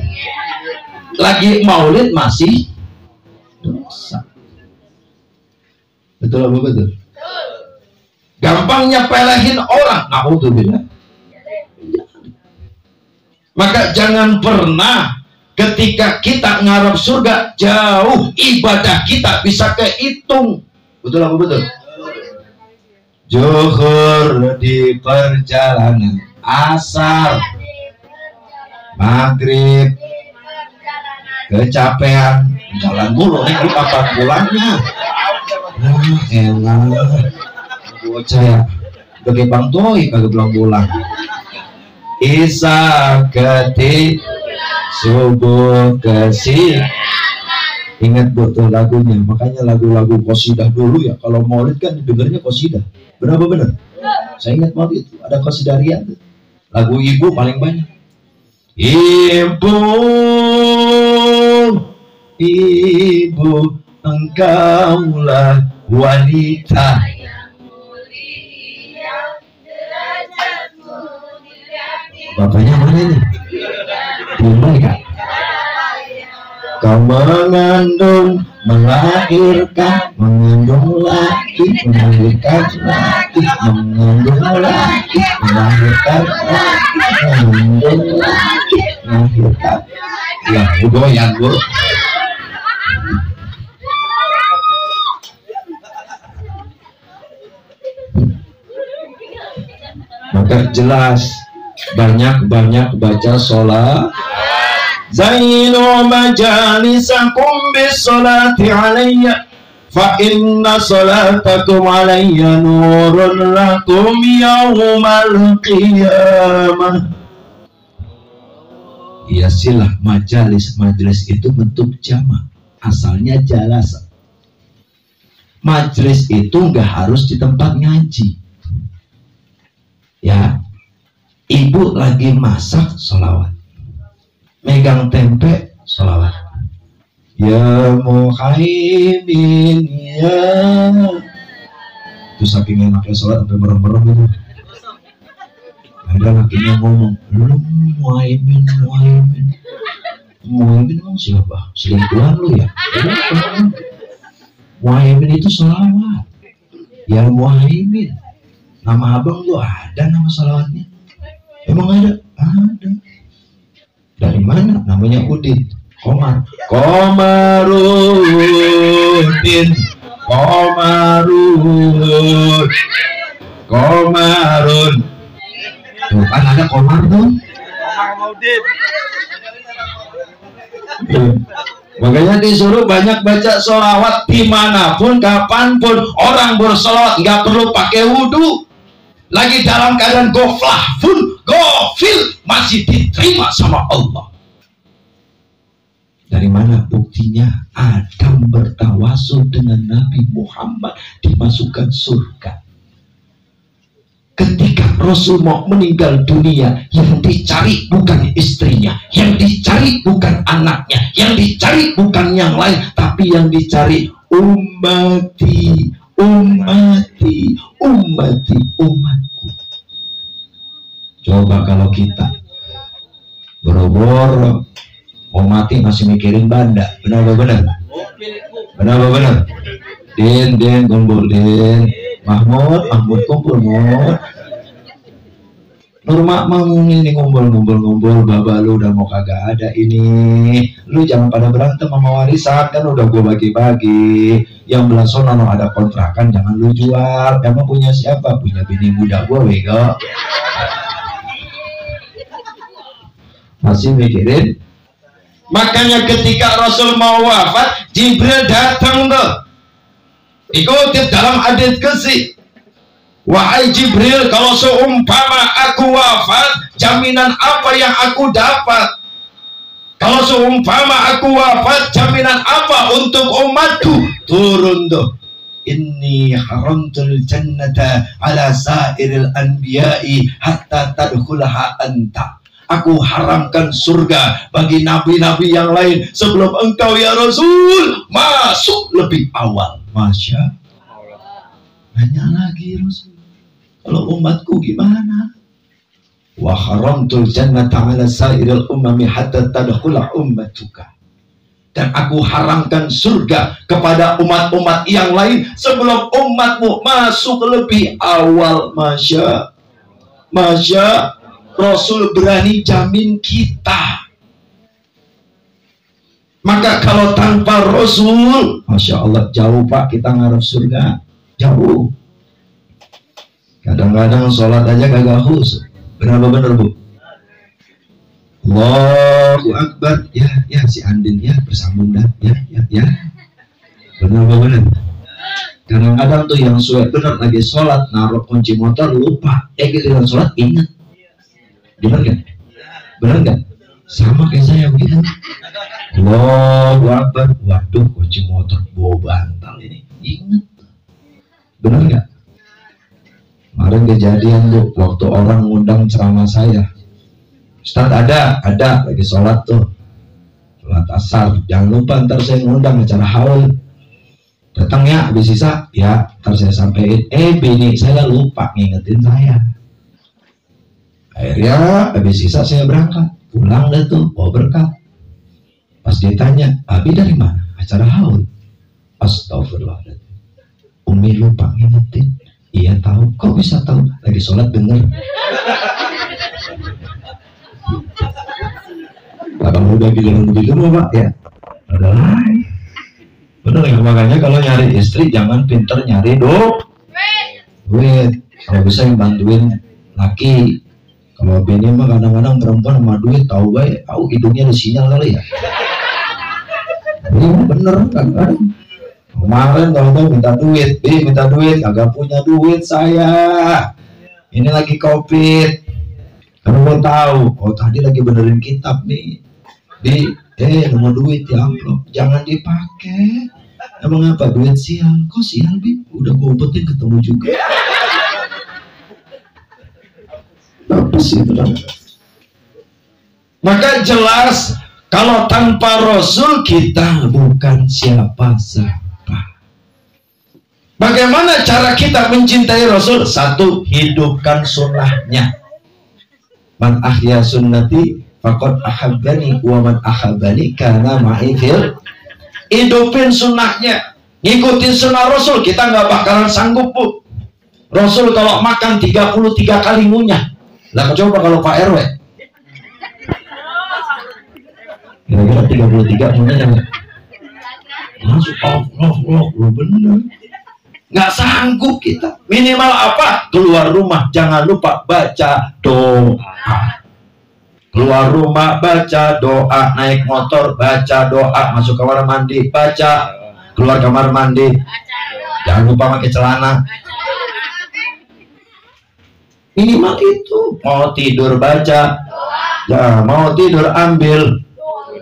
Lagi maulid masih dosa. Betul apa betul? Gampangnya pelehin orang, naudzubillah. Maka jangan pernah ketika kita ngarep surga jauh, ibadah kita bisa kehitung. Betul apa betul? Zuhur di perjalanan, asar, maghrib kecapean, jalan mulu nih kapan pulangnya. Elah bocah ya, bagi Bang Toy kagak pulang. Isa ketik subuh kesih. Ingat betul lagunya, makanya lagu-lagu qasidah dulu ya. Kalau maulid kan dengernya qasidah. Benar apa benar? Saya ingat maulid itu ada qasidarian. Lagu ibu paling banyak. Ibu engkaulah wanita bapaknya mana ini? Belum kan? Kau mengandung, melahirkan, mengandung laki, melahirkan laki, mengandung laki, melahirkan laki, mengandung laki, melahirkan. Ya, goyang bu. Maka jelas banyak-banyak baca sholat. Zainu majalisakum bis sholati alayya fa inna sholatakum alayya nurun lakum yawmal qiyamah. Hiasilah majalis. Majelis itu bentuk jamak, asalnya jalasa. Majelis itu nggak harus di tempat ngaji. Ya, ibu lagi masak, sholawat. Megang tempe, sholawat. Ya Muhaimin ya. Itu saking enaknya sholat sampai merem-merem itu. Ada lakinya ngomong, lu Muhaimin. Muhaimin emang siapa? Selingkuhan lu ya? Muhaimin itu sholawat. Ya Muhaimin. Nama abang lu ada nama sholawatnya? Emang ada? Ada. Dari mana? Namanya Udin. Komarudin. Komarun. Tuh kan ada Komar tuh. Makanya disuruh banyak baca sholawat dimanapun, kapanpun. Orang bersolawat nggak perlu pakai wudhu. Lagi dalam keadaan goflah pun, gofil masih diterima sama Allah. Dari mana buktinya? Adam bertawasul dengan Nabi Muhammad dimasukkan surga. Ketika Rasul mau meninggal dunia, yang dicari bukan istrinya, yang dicari bukan anaknya, yang dicari bukan yang lain, tapi yang dicari ummati, umatku. Coba kalau kita boro-boro mau mati masih mikirin banda. Benar apa benar? Benar apa benar? Din kumpul Din. Mahmud kumpul Mahmud. Nurma mau ini ngumpul baba lu udah mau kagak ada ini. Lu jangan pada berantem sama warisan kan udah gue bagi-bagi. Yang belah sono ada kontrakan jangan lu jual. Emang punya siapa? Punya bini muda gue bego. Masih mikirin. Makanya ketika Rasul mau wafat, Jibril datang tuh. Ikutip dalam hadits qudsi. Wahai Jibril, kalau seumpama aku wafat, jaminan apa yang aku dapat? Kalau seumpama aku wafat, jaminan apa untuk umatku? Turun tuh. Inni haramtul jannata ala sairil anbiya'i hatta tadkhulaha anta. Aku haramkan surga bagi nabi-nabi yang lain sebelum engkau ya Rasul masuk lebih awal. Masya Allah. Nanya lagi Rasul. Kalau umatku gimana? Wa haramtul jannata ala sairil ummami hatta tadkhula ummatuka. Dan aku haramkan surga kepada umat-umat yang lain sebelum umatmu masuk lebih awal. Masya Rasul berani jamin kita. Maka kalau tanpa Rasul, Masya Allah jauh Pak kita ngarep surga. Jauh. Kadang-kadang sholat aja kagak khusyuk. Benar Bu? Allahu Akbar. Ya si Andin ya bersambung dah. Ya. Benar. Kadang-kadang tuh yang suwe benar lagi sholat naruh kunci motor lupa. Giliran sholat ingat. Benar gak? Sama kayak saya begitu. Allahu Akbar. Waduh kunci motor bawa bantal ini. Ingat. Benar gak? Kemarin kejadian tuh waktu orang ngundang ceramah saya. Ustaz ada lagi sholat tuh. Sholat asar. Jangan lupa ntar saya ngundang acara haul. Datang ya habis sisa. Ya ntar saya sampein. Bini saya lupa ngingetin saya. Akhirnya habis sisa saya berangkat. Pulang dah tuh bawa berkat. Pas ditanya, Abi dari mana? Acara haul. Astagfirullah. Umi lupa ngingetin. Iya tahu, kok bisa tahu? Lagi sholat denger. Kalau udah bilang begitu Pak ya, ada lain. Bener ya, makanya kalau nyari istri jangan pinter nyari duit. Kalau bisa yang bantuin laki. Kalau bini mah kadang-kadang perempuan sama duit tahu hidungnya ada sinyal kali ya. Ini bener kadang-kadang. Kemarin tahu minta duit, agak punya duit saya. Ini lagi COVID. Kamu mau tahu? Oh tadi lagi benerin kitab nih. Nemu duit di amplop, jangan dipakai. Emang apa duit sial? Kok sial Udah gue umpetin ketemu juga. Apa sih itu? Maka jelas kalau tanpa Rasul kita bukan siapa-siapa. Bagaimana cara kita mencintai Rasul? Satu, hidupkan sunnahnya. Man ahya sunnati faqad ahabbani wa man ahabbani kana ma'i fil. Hidupin sunnahnya, ngikutin sunnah Rasul. Kita nggak bakalan sanggup Bu. Rasul kalau makan 33 kali ngunyah. Lah coba kalau Pak RW kira-kira 33 ngunyah. Masuk Allah bener. Nggak sanggup kita. Minimal apa? Keluar rumah jangan lupa baca doa. Keluar rumah baca doa, naik motor baca doa, masuk kamar mandi baca, keluar kamar mandi jangan lupa pakai celana. Minimal itu. Mau tidur baca, ya mau tidur ambil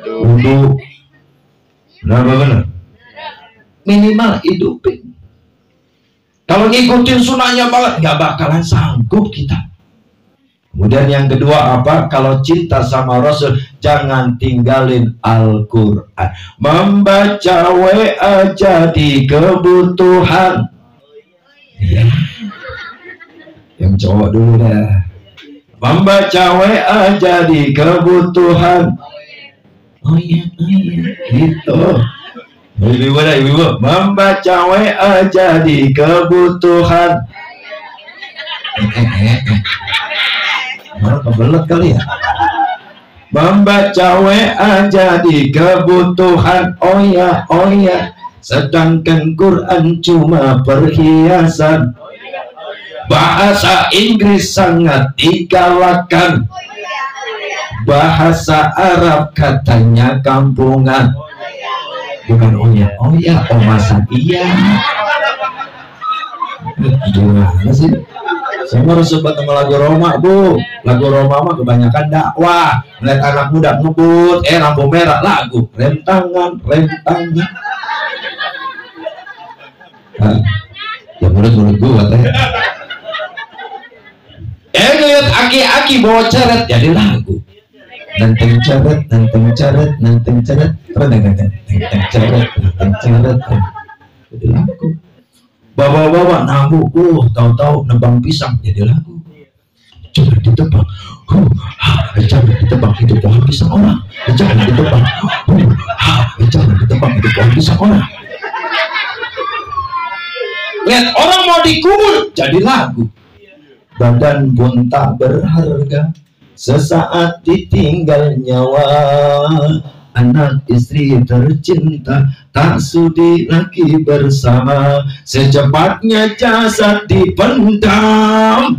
wudu. Benar. Minimal hidupin. Kalau ngikutin sunnahnya banget nggak bakalan sanggup kita. Kemudian yang kedua apa? Kalau cinta sama Rasul jangan tinggalin Al-Quran. Membaca WA jadi kebutuhan. Ya. Yang cowok dulu dah. Membaca WA jadi kebutuhan. oh iya gitu. Ibu-ibu membaca WA jadi kebutuhan. Malah kebelet kali ya. Membaca WA jadi kebutuhan. Oh ya. Sedangkan Quran cuma perhiasan. Bahasa Inggris sangat digalakkan. Bahasa Arab katanya kampungan. Bukan oh ya, oh masa iya. Gimana sih? Saya harus sobat sama lagu Roma, Bu. Lagu Roma mah kebanyakan dakwah. Lihat anak muda ngebut, lampu merah lagu. Rem tangan. Ya mulut gua teh. Lihat aki-aki bawa ceret jadi lagu. Nanteng ceret jadi lagu. Bawa nambuk, tahu-tahu nebang pisang jadi lagu. Jangan ditebang, jangan ditebang itu pohon pisang orang. Jangan ditebang, jangan ditebang itu pohon pisang orang. Lihat orang mau dikubur jadi lagu. Badan pun tak berharga, sesaat ditinggal nyawa. Anak istri tercinta tak sudi lagi bersama. Secepatnya jasad dipendam.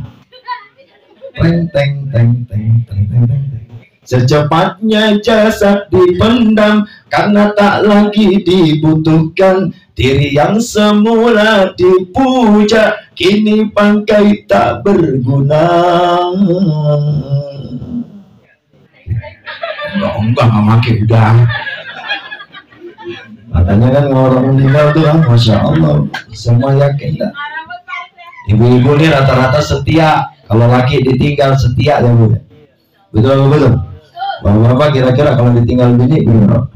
Secepatnya jasad dipendam karena tak lagi dibutuhkan. Diri yang semula dipuja kini bangkai tak berguna. Enggak pakai udah. Katanya kan orang meninggal tuh kan, masya Allah, semua yakin dah. Ibu-ibu ini rata-rata setia. Kalau laki ditinggal setia ya Bu. Betul. Bapak kira-kira kalau ditinggal bini gimana?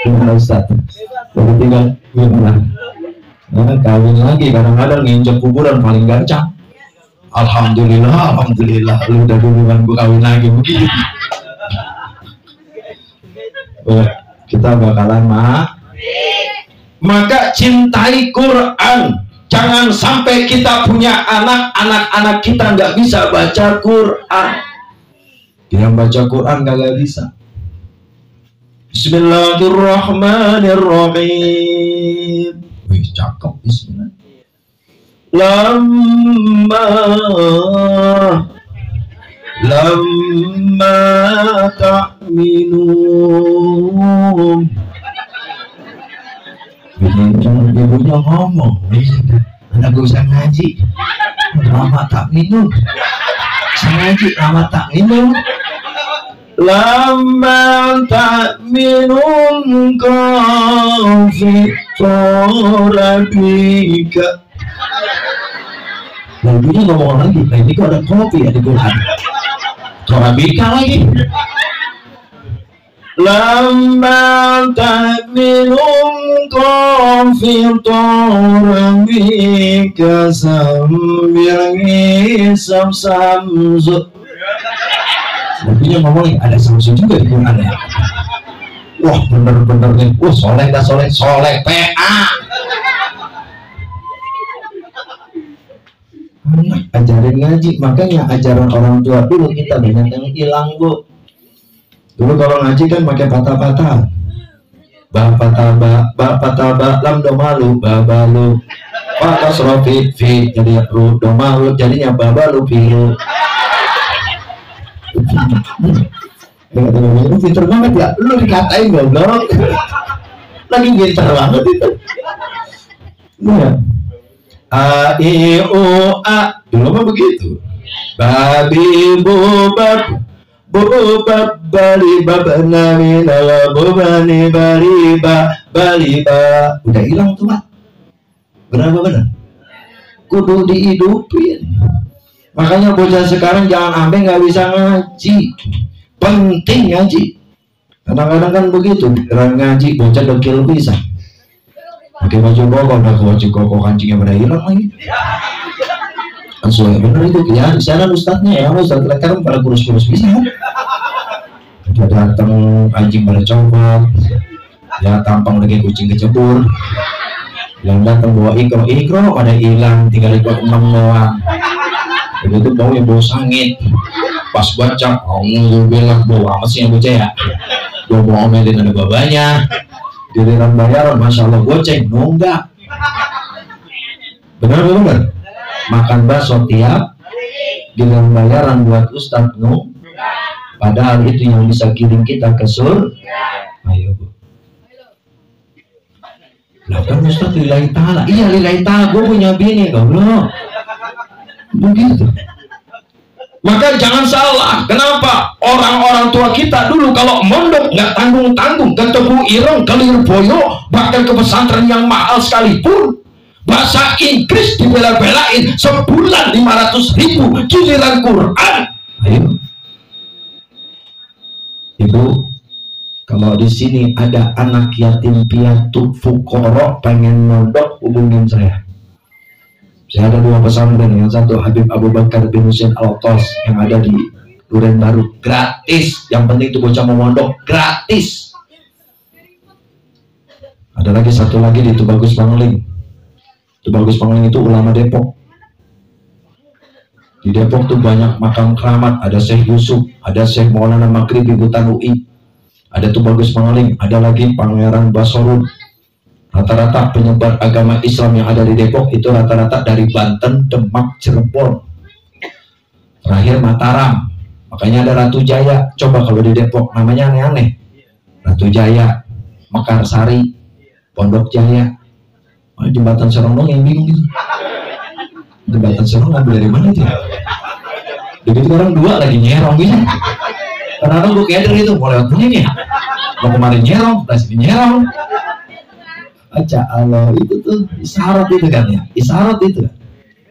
Gimana Ustaz? Kalau ditinggal gimana? Nah, kawin lagi kadang-kadang nginjek kuburan paling gancang. Alhamdulillah, lu udah duluan gue kawin lagi begitu. Kita bakalan maka cintai Quran. Jangan sampai kita punya anak-anak kita nggak bisa baca Quran. Dia baca Quran nggak bisa. Bismillahirrahmanirrahim. Wih, cakep Bismillah. Lamma ta'minun. Ibunya ngomong, anak gue bisa ngaji. Lama tak minum. Bisa ngaji, lama tak minum. Lama tak minum kopi torabika. Lagunya ngomong lagi, ini kok ada kopi ya di Quran. Torabika lagi. Lama tak minum kopi torabika sambil ngisap samsu. Lagunya ngomong ada samsu juga di Quran ya. Wah bener-bener nih, soleh dah soleh PA. Anak ajarin ngaji, makanya ajaran orang tua dulu kita banyak yang hilang Bu. Dulu kalau ngaji kan pakai patah-patah. Patah lam domalu babalu. Patah srofi fi jadi ru domalu jadinya babalu filu. Lu pinter banget ya, lu dikatain goblok. Lagi pinter banget itu. Iya. A I U A dulu mah begitu. Babi bubab bali babana minala bubani bariba baliba. Udah hilang tuh Mak. Benar? Kudu dihidupin. Makanya bocah sekarang jangan sampai nggak bisa ngaji. Penting ngaji. Kadang-kadang kan begitu, ngaji bocah dekil bisa. Pakai baju koko, udah baju koko kancingnya pada hilang lagi. Langsung bener itu ya, di sana ustadznya ya, ustadz mereka pada kurus-kurus bisa. Udah datang anjing pada copot, ya tampang lagi kucing kecebur. Yang datang bawa ikro pada hilang, tinggal ikut emam doang. Begitu bau yang bau sangit. Pas baca, oh bilang bau apa sih yang bocah ya? Gue mau omelin ada babanya. Giliran bayaran, masya Allah goceng, nunggak. Bener. Makan bakso tiap dengan bayaran buat ustadz nu, padahal itu yang bisa kirim kita ke surga. Ayo bu, lah kan ustadz lillahi ta'ala. Iya lillahi ta'ala, gue punya bini goblok. Begitu. Maka jangan salah, kenapa orang-orang tua kita dulu kalau mondok nggak tanggung-tanggung, ke Tebu Ireng, ke Lirboyo, bahkan ke pesantren yang mahal sekalipun, bahasa Inggris dibela-belain sebulan 500.000, giliran Quran. Ayo, ibu, kalau di sini ada anak yatim piatu fukoro pengen mondok, hubungin saya. Saya ada 2 pesantren, yang satu Habib Abu Bakar bin Husain Al-Tos yang ada di Duren Baru, gratis. Yang penting itu bocah mau mondok, gratis. Ada lagi satu lagi di Tubagus Pangling. Tubagus Pangling itu ulama Depok. Di Depok tuh banyak makam keramat, ada Syekh Yusuf, ada Syekh Maulana Maghribi Hutan UI, ada Tubagus Pangling, ada lagi Pangeran Basorun. Rata-rata penyebar agama Islam yang ada di Depok itu rata-rata dari Banten, Demak, Cirebon, terakhir Mataram. Makanya ada Ratu Jaya. Coba kalau di Depok namanya aneh-aneh, Ratu Jaya, Mekarsari, Pondok Jaya. Jembatan Serong dong yang bingung gitu. Jembatan Serong ngambil dari mana itu? Begitu orang 2 lagi nyerong gitu. Kadang-kadang gue keder itu, mau lewat ini ya, mau kemarin nyerong, pas ini nyerong. Aja Allah itu tuh isyarat itu kan ya, isyarat itu kan.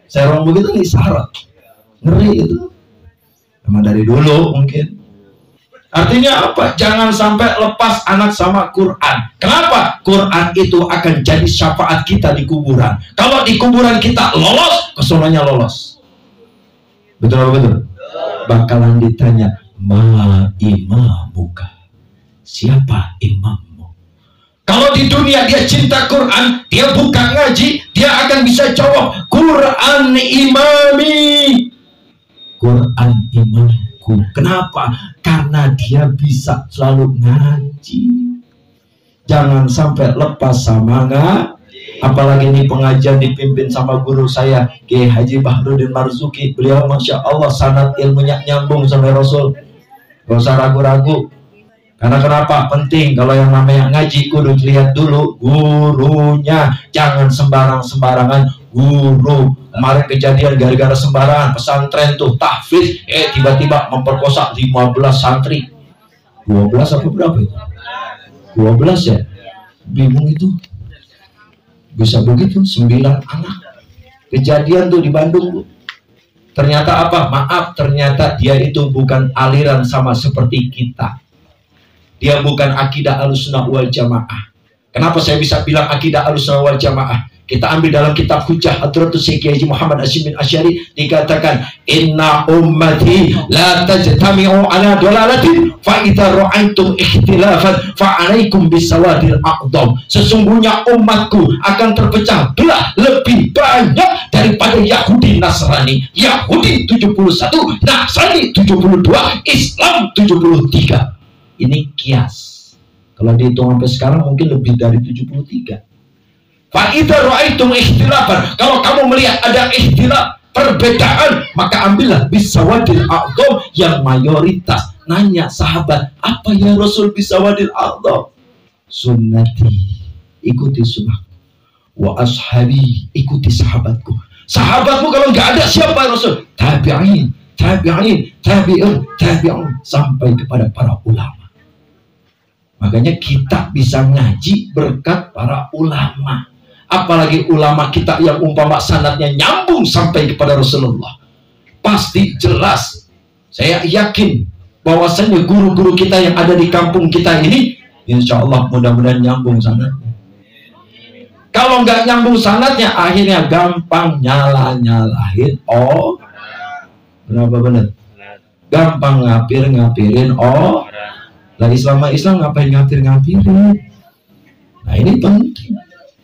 Serong begitu isyarat, ngeri itu. Emang dari dulu mungkin. Artinya apa? Jangan sampai lepas anak sama Quran. Kenapa? Quran itu akan jadi syafaat kita di kuburan. Kalau di kuburan kita lolos, kesononya lolos. Betul betul. Bakalan ditanya, ma imamuka, siapa imammu? Kalau di dunia dia cinta Quran, dia buka ngaji, dia akan bisa jawab, Quran imami, Quran imamku. Kenapa? Karena dia bisa selalu ngaji. Jangan sampai lepas sama ngaji. Apalagi ini pengajian dipimpin sama guru saya, Kiai Haji Bahrudin Marzuki. Beliau masya Allah sanad ilmunya nyambung sampai Rasul. Gak usah ragu-ragu. Karena kenapa? Penting kalau yang namanya ngaji kudu dilihat dulu gurunya. Jangan sembarangan guru. Kemarin kejadian gara-gara sembarangan pesantren tuh tahfiz, tiba-tiba memperkosa 15 santri. 12 apa berapa itu? 12 ya? Bingung itu. Bisa begitu 9 anak. Kejadian tuh di Bandung tuh. Ternyata apa? Maaf, ternyata dia itu bukan aliran sama seperti kita. Dia bukan akidah Ahlussunnah wal Jamaah. Kenapa saya bisa bilang akidah Ahlussunnah wal Jamaah? Kita ambil dalam kitab Hujjah Hadratus Syekh Haji Muhammad Hashim bin Asy'ari, dikatakan inna ummati la tajtami'u ala dolalatin fa idza ra'aitum ikhtilafan fa 'alaikum bisawadil aqdam. Sesungguhnya umatku akan terpecah belah lebih banyak daripada Yahudi Nasrani. Yahudi 71, Nasrani 72, Islam 73. Ini kias. Kalau dihitung sampai sekarang mungkin lebih dari 73. Fa'idha ra'aitum ikhtilafan, kalau kamu melihat ada ikhtilaf, perbedaan, maka ambillah bisawadil a'dham yang mayoritas. Nanya sahabat, apa ya Rasul bisawadil a'dham? Sunnati, ikuti sunnah. Wa ashabi, ikuti sahabatku. Sahabatmu kalau nggak ada siapa Rasul? Tabi'in, tabi'un, sampai kepada para ulama. Makanya kita bisa ngaji berkat para ulama. Apalagi ulama kita yang umpama sanadnya nyambung sampai kepada Rasulullah. Pasti jelas. Saya yakin bahwasanya guru-guru kita yang ada di kampung kita ini, insya Allah mudah-mudahan nyambung sanadnya. Kalau kalau nggak nyambung sanadnya, akhirnya gampang nyalahin. Oh, berapa benar? Gampang ngapirin. Oh, lah Islam ngapain ngapir-ngapirin? Nah ini penting.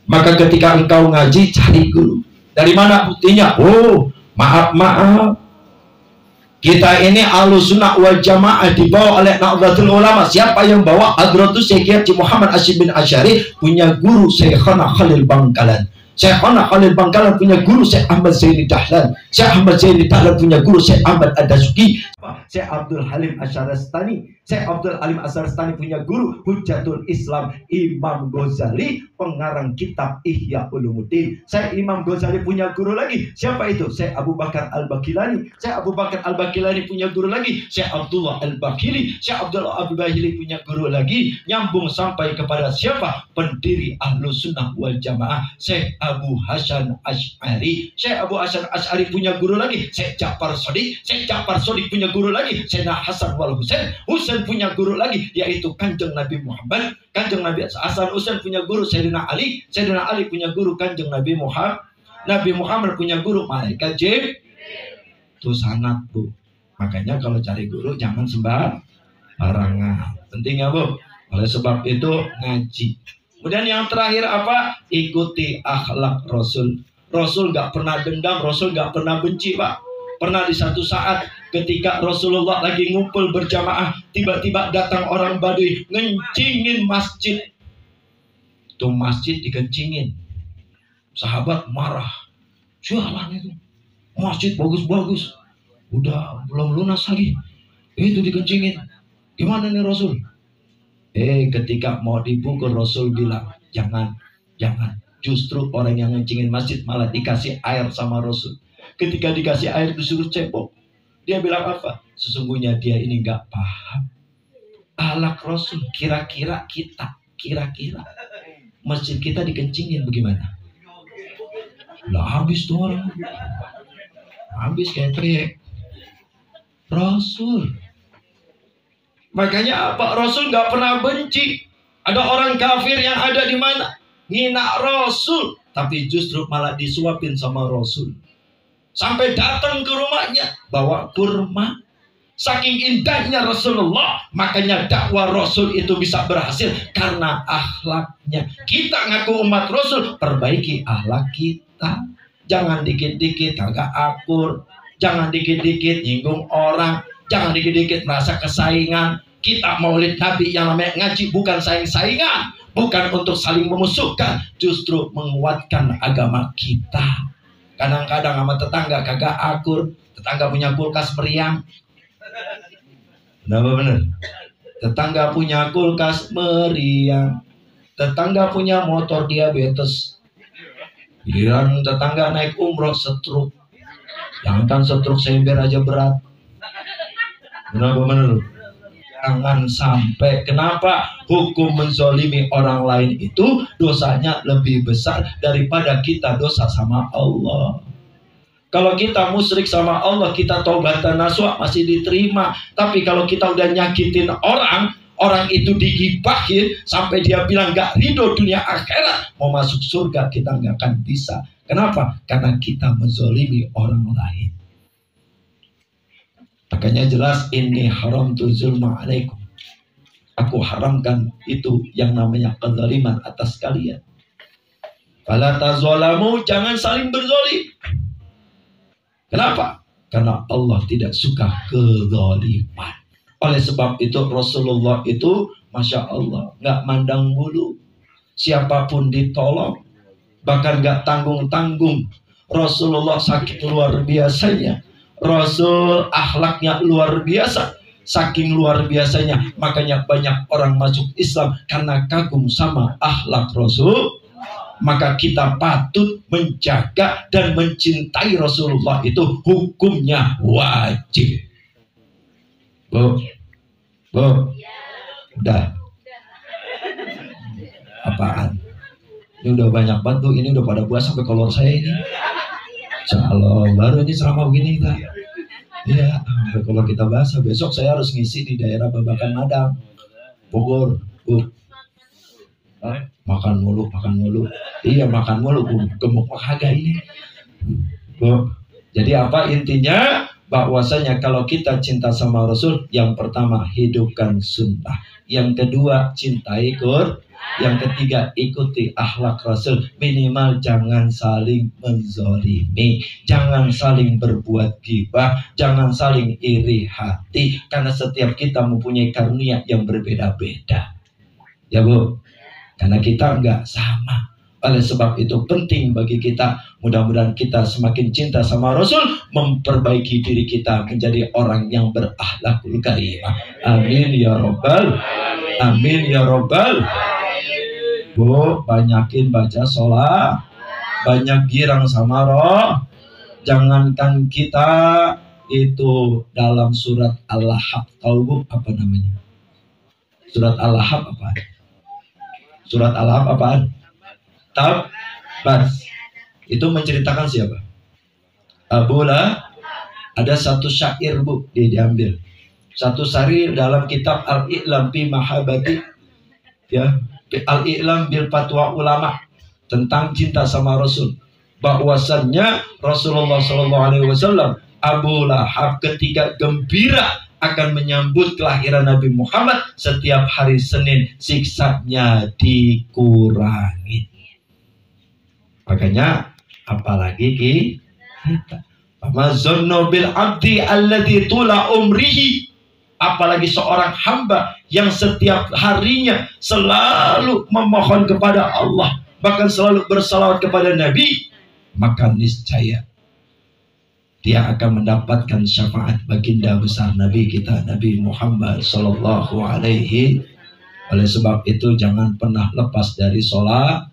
Maka ketika engkau ngaji, cari guru. Dari mana buktinya? Oh, maaf. Kita ini Ahlussunnah wal Jamaah dibawa oleh Nahdlatul Ulama. Siapa yang bawa? Hadratus Syekh Haji Muhammad Hasyim bin Asy'ari punya guru Syekhana Khalil Bangkalan. Syekhana Khalil Bangkalan punya guru Syekh Ahmad Zaini Dahlan. Syekh Ahmad Zaini Dahlan punya guru Syekh Ahmad Ad-Dasuki. Syekh Abdul Halim Asy'aristani. Syekh Abdul Halim Asy'aristani punya guru Hujjatul Islam Imam Ghazali, pengarang kitab Ihya Ulumuddin. Syekh Imam Ghazali punya guru lagi. Siapa itu? Syekh Abu Bakar Al-Bakilani. Syekh Abu Bakar Al-Bakilani punya guru lagi. Syekh Abdullah Al-Bakili. Syekh Abdullah Al-Bakili punya guru lagi. Nyambung sampai kepada siapa? Pendiri Ahlussunnah wal Jamaah, Syekh Abu Hasan Asy'ari. Syekh Abu Hasan Asy'ari punya guru lagi. Syekh Ja'far Shadiq. Syekh Ja'far Shadiq punya guru lagi. Sayyidina Hasan wal Husain. Husain punya guru lagi, yaitu Kanjeng Nabi Muhammad. Kanjeng Nabi Hasan Husain punya guru Sayyidina Ali. Sayyidina Ali punya guru Kanjeng Nabi Muhammad. Nabi Muhammad punya guru malaikat Jibril. Itu sanad, Bu. Makanya kalau cari guru jangan sembarangan. Penting ya, Bu. Oleh sebab itu ngaji. Kemudian yang terakhir apa? Ikuti akhlak Rasul. Rasul gak pernah dendam, Rasul gak pernah benci, Pak. Pernah di satu saat ketika Rasulullah lagi ngumpul berjamaah, tiba-tiba datang orang Badui ngencingin masjid. Itu masjid dikencingin. Sahabat marah. Jualan itu. Masjid bagus-bagus. Udah belum lunas lagi. Itu dikencingin. Gimana nih Rasul? Ketika mau dipukul Rasul bilang, jangan. Justru orang yang ngencingin masjid malah dikasih air sama Rasul. Ketika dikasih air disuruh cepok. Dia bilang apa? Sesungguhnya dia ini nggak paham. Akhlak Rasul, kira-kira masjid kita dikencingin bagaimana? Lah habis tuh orang. Habis kayak teriak. Rasul. Makanya apa? Rasul nggak pernah benci. Ada orang kafir yang ada di mana? Ngina Rasul. Tapi justru malah disuapin sama Rasul. Sampai datang ke rumahnya bawa kurma. Saking indahnya Rasulullah, makanya dakwah Rasul itu bisa berhasil karena akhlaknya. Kita ngaku umat Rasul, perbaiki akhlak kita. Jangan dikit-dikit kagak akur, jangan dikit-dikit nyinggung orang, jangan dikit-dikit merasa kesaingan. Kita maulid Nabi yang namanya ngaji bukan saing-saingan, bukan untuk saling memusuhkan, justru menguatkan agama kita. Kadang-kadang sama tetangga kagak akur, tetangga punya kulkas meriang. Benar. Tetangga punya kulkas meriang. Tetangga punya motor diabetes. Giliran tetangga naik umroh stroke. Jangankan stroke sember aja berat. Benar. Jangan sampai. Kenapa? Hukum menzolimi orang lain itu dosanya lebih besar daripada kita dosa sama Allah. Kalau kita musyrik sama Allah, kita taubat dan nasuha masih diterima. Tapi kalau kita udah nyakitin orang itu digibahin sampai dia bilang gak ridho dunia akhirat, mau masuk surga kita gak akan bisa. Kenapa? Karena kita menzolimi orang lain. Makanya jelas ini haram tu zulma alaikum. Aku haramkan itu yang namanya kezaliman atas kalian. Fala tazalamu, jangan saling berzalim. Kenapa? Karena Allah tidak suka kezaliman. Oleh sebab itu Rasulullah itu Masya Allah gak mandang bulu. Siapapun ditolong. Bahkan gak tanggung-tanggung. Rasulullah sakit luar biasanya. Rasul akhlaknya luar biasa. Saking luar biasanya, makanya banyak orang masuk Islam karena kagum sama akhlak Rasul. Maka kita patut menjaga dan mencintai Rasulullah, itu hukumnya wajib. Bu, udah. Apaan? Ini udah banyak banget Bu, ini udah pada buas sampai kolor saya ini. Insyaallah baru ini ceramah begini kita. Iya, sampai kalau kita bahas besok saya harus ngisi di daerah Babakan Madang, Bogor. Makan mulu. Iya makan mulu, gemuk kagak ini. Bu, jadi apa intinya? Bahwasanya kalau kita cinta sama Rasul, yang pertama hidupkan sunnah, yang kedua cintai Quran, yang ketiga ikuti akhlak Rasul, minimal jangan saling menzolimi, jangan saling berbuat ghibah, jangan saling iri hati, karena setiap kita mempunyai karunia yang berbeda-beda. Ya Bu, karena kita enggak sama. Oleh sebab itu penting bagi kita, mudah-mudahan kita semakin cinta sama Rasul, memperbaiki diri kita menjadi orang yang berakhlakul karimah. Amin ya robbal, amin ya robbal. Bu, banyakin baca sholat, banyak girang sama roh. Jangankan kita itu dalam surat Al-Lahab, tahu Bu apa namanya? Surat Al-Lahab apa? Surat Al-Lahab apaan? Tabbas. Itu menceritakan siapa? Abu Lahab. Ada satu syair Bu, diambil. Satu syair dalam kitab Al-I'lam fi Mahabbati, ya, Al-I'lam bil Fatwa Ulama, tentang cinta sama Rasul. Bahwasannya Rasulullah SAW, Abu Lahab ketika gembira akan menyambut kelahiran Nabi Muhammad, setiap hari Senin siksanya dikurangi. Makanya apalagi kita, Amazonno bil abdi alladzi tula umrihi, apalagi seorang hamba yang setiap harinya selalu memohon kepada Allah, bahkan selalu bersalawat kepada Nabi, maka niscaya dia akan mendapatkan syafaat baginda besar Nabi kita, Nabi Muhammad Sallallahu Alaihi. Oleh sebab itu jangan pernah lepas dari sholat,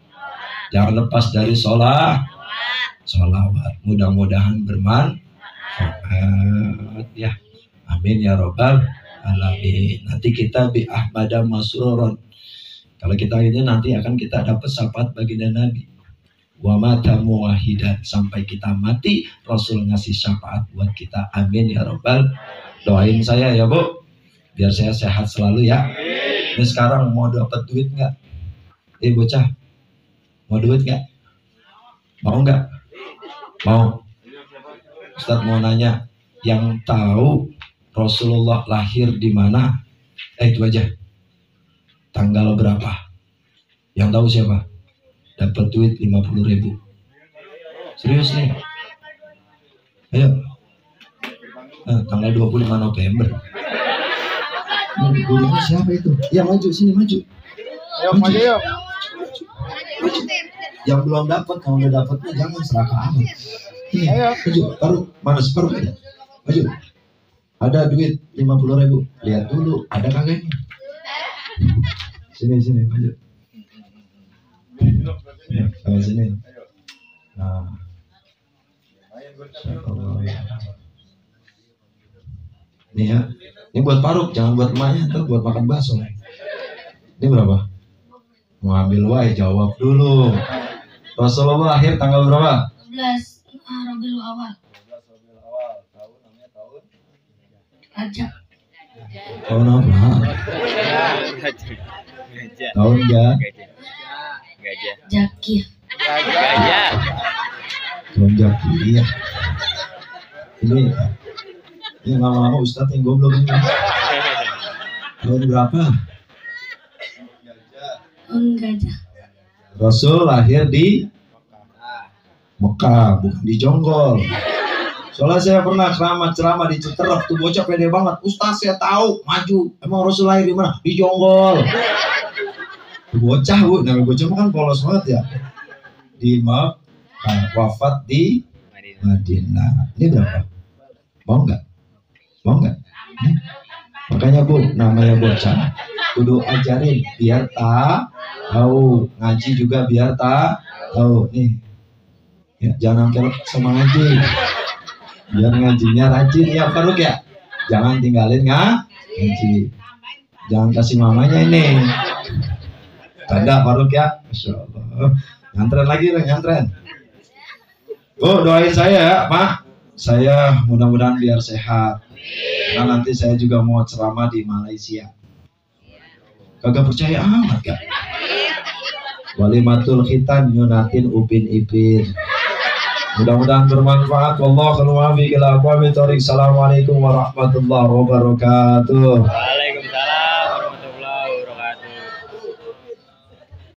jangan lepas dari sholawat. Mudah-mudahan bermanfaat ya. Amin ya robbal alamin. Nanti kita bi ahmada masruron. Kalau kita ini nanti akan kita dapat syafaat baginda Nabi. Wa mata muwahidan, sampai kita mati Rasul ngasih syafaat buat kita. Amin ya robbal. Doain saya ya Bu, biar saya sehat selalu ya. Ini sekarang mau dapat duit nggak? Bocah, mau duit nggak? Mau nggak? Mau. Ustadz mau nanya, yang tahu Rasulullah lahir di mana? Itu aja. Tanggal berapa? Yang tahu siapa? Dapat duit 50.000. Serius nih? Ayo. Tanggal 25 November. Gurunya siapa itu? Ya maju sini, maju. Ayo maju yuk. Yang belum dapat, kalau udah dapatnya jangan serakah amat. Ini, maju, paruh, mana separuh ada? Maju. Ada duit 50.000. Lihat dulu, ada kagaknya? Sini, maju. Ya, sama sini. Nah. Nih ya. Ini buat Paruk, jangan buat emaknya, ntar buat makan bakso. Ini berapa? Mau ambil wae, jawab dulu. Rasulullah lahir tanggal berapa? 11 Rabiul Awal. Tahun namanya tahun Rajab. Tahun apa? Tahun Jakiyah. Tahun Jakiyah. Ini lama-lama Ustadz yang goblok ini. Tahun berapa? Tahun Gajah. Rasul lahir di Mekah, bukan di Jonggol. Soalnya saya pernah ceramah di Citerep, tuh bocah pede banget. Ustaz saya tahu, maju. Emang Rasul lahir di mana? Di Jonggol. Tuh bocah Bu, namanya bocah kan polos banget ya. Di Mekah, wafat di Madinah. Ini berapa? Mau nggak? Mau nggak? Makanya Bu, namanya bocah kudu ajarin biar tahu, ngaji juga biar tahu nih. Ya, jangan sampai sama ngaji. Biar ngajinya rajin ya Faruk ya. Jangan tinggalin ngaji. Jangan kasih mamanya ini. Tanda Faruk ya. Masya Allah. Nyantren lagi dong, nyantren. Bu, doain saya ya Pak. Saya mudah-mudahan biar sehat. Karena nanti saya juga mau ceramah di Malaysia. Kagak percaya amat gak? Walimatul khitan nyunatin upin ipin. Mudah-mudahan bermanfaat. Wallahu a'lam bishawab. Assalamualaikum warahmatullahi wabarakatuh.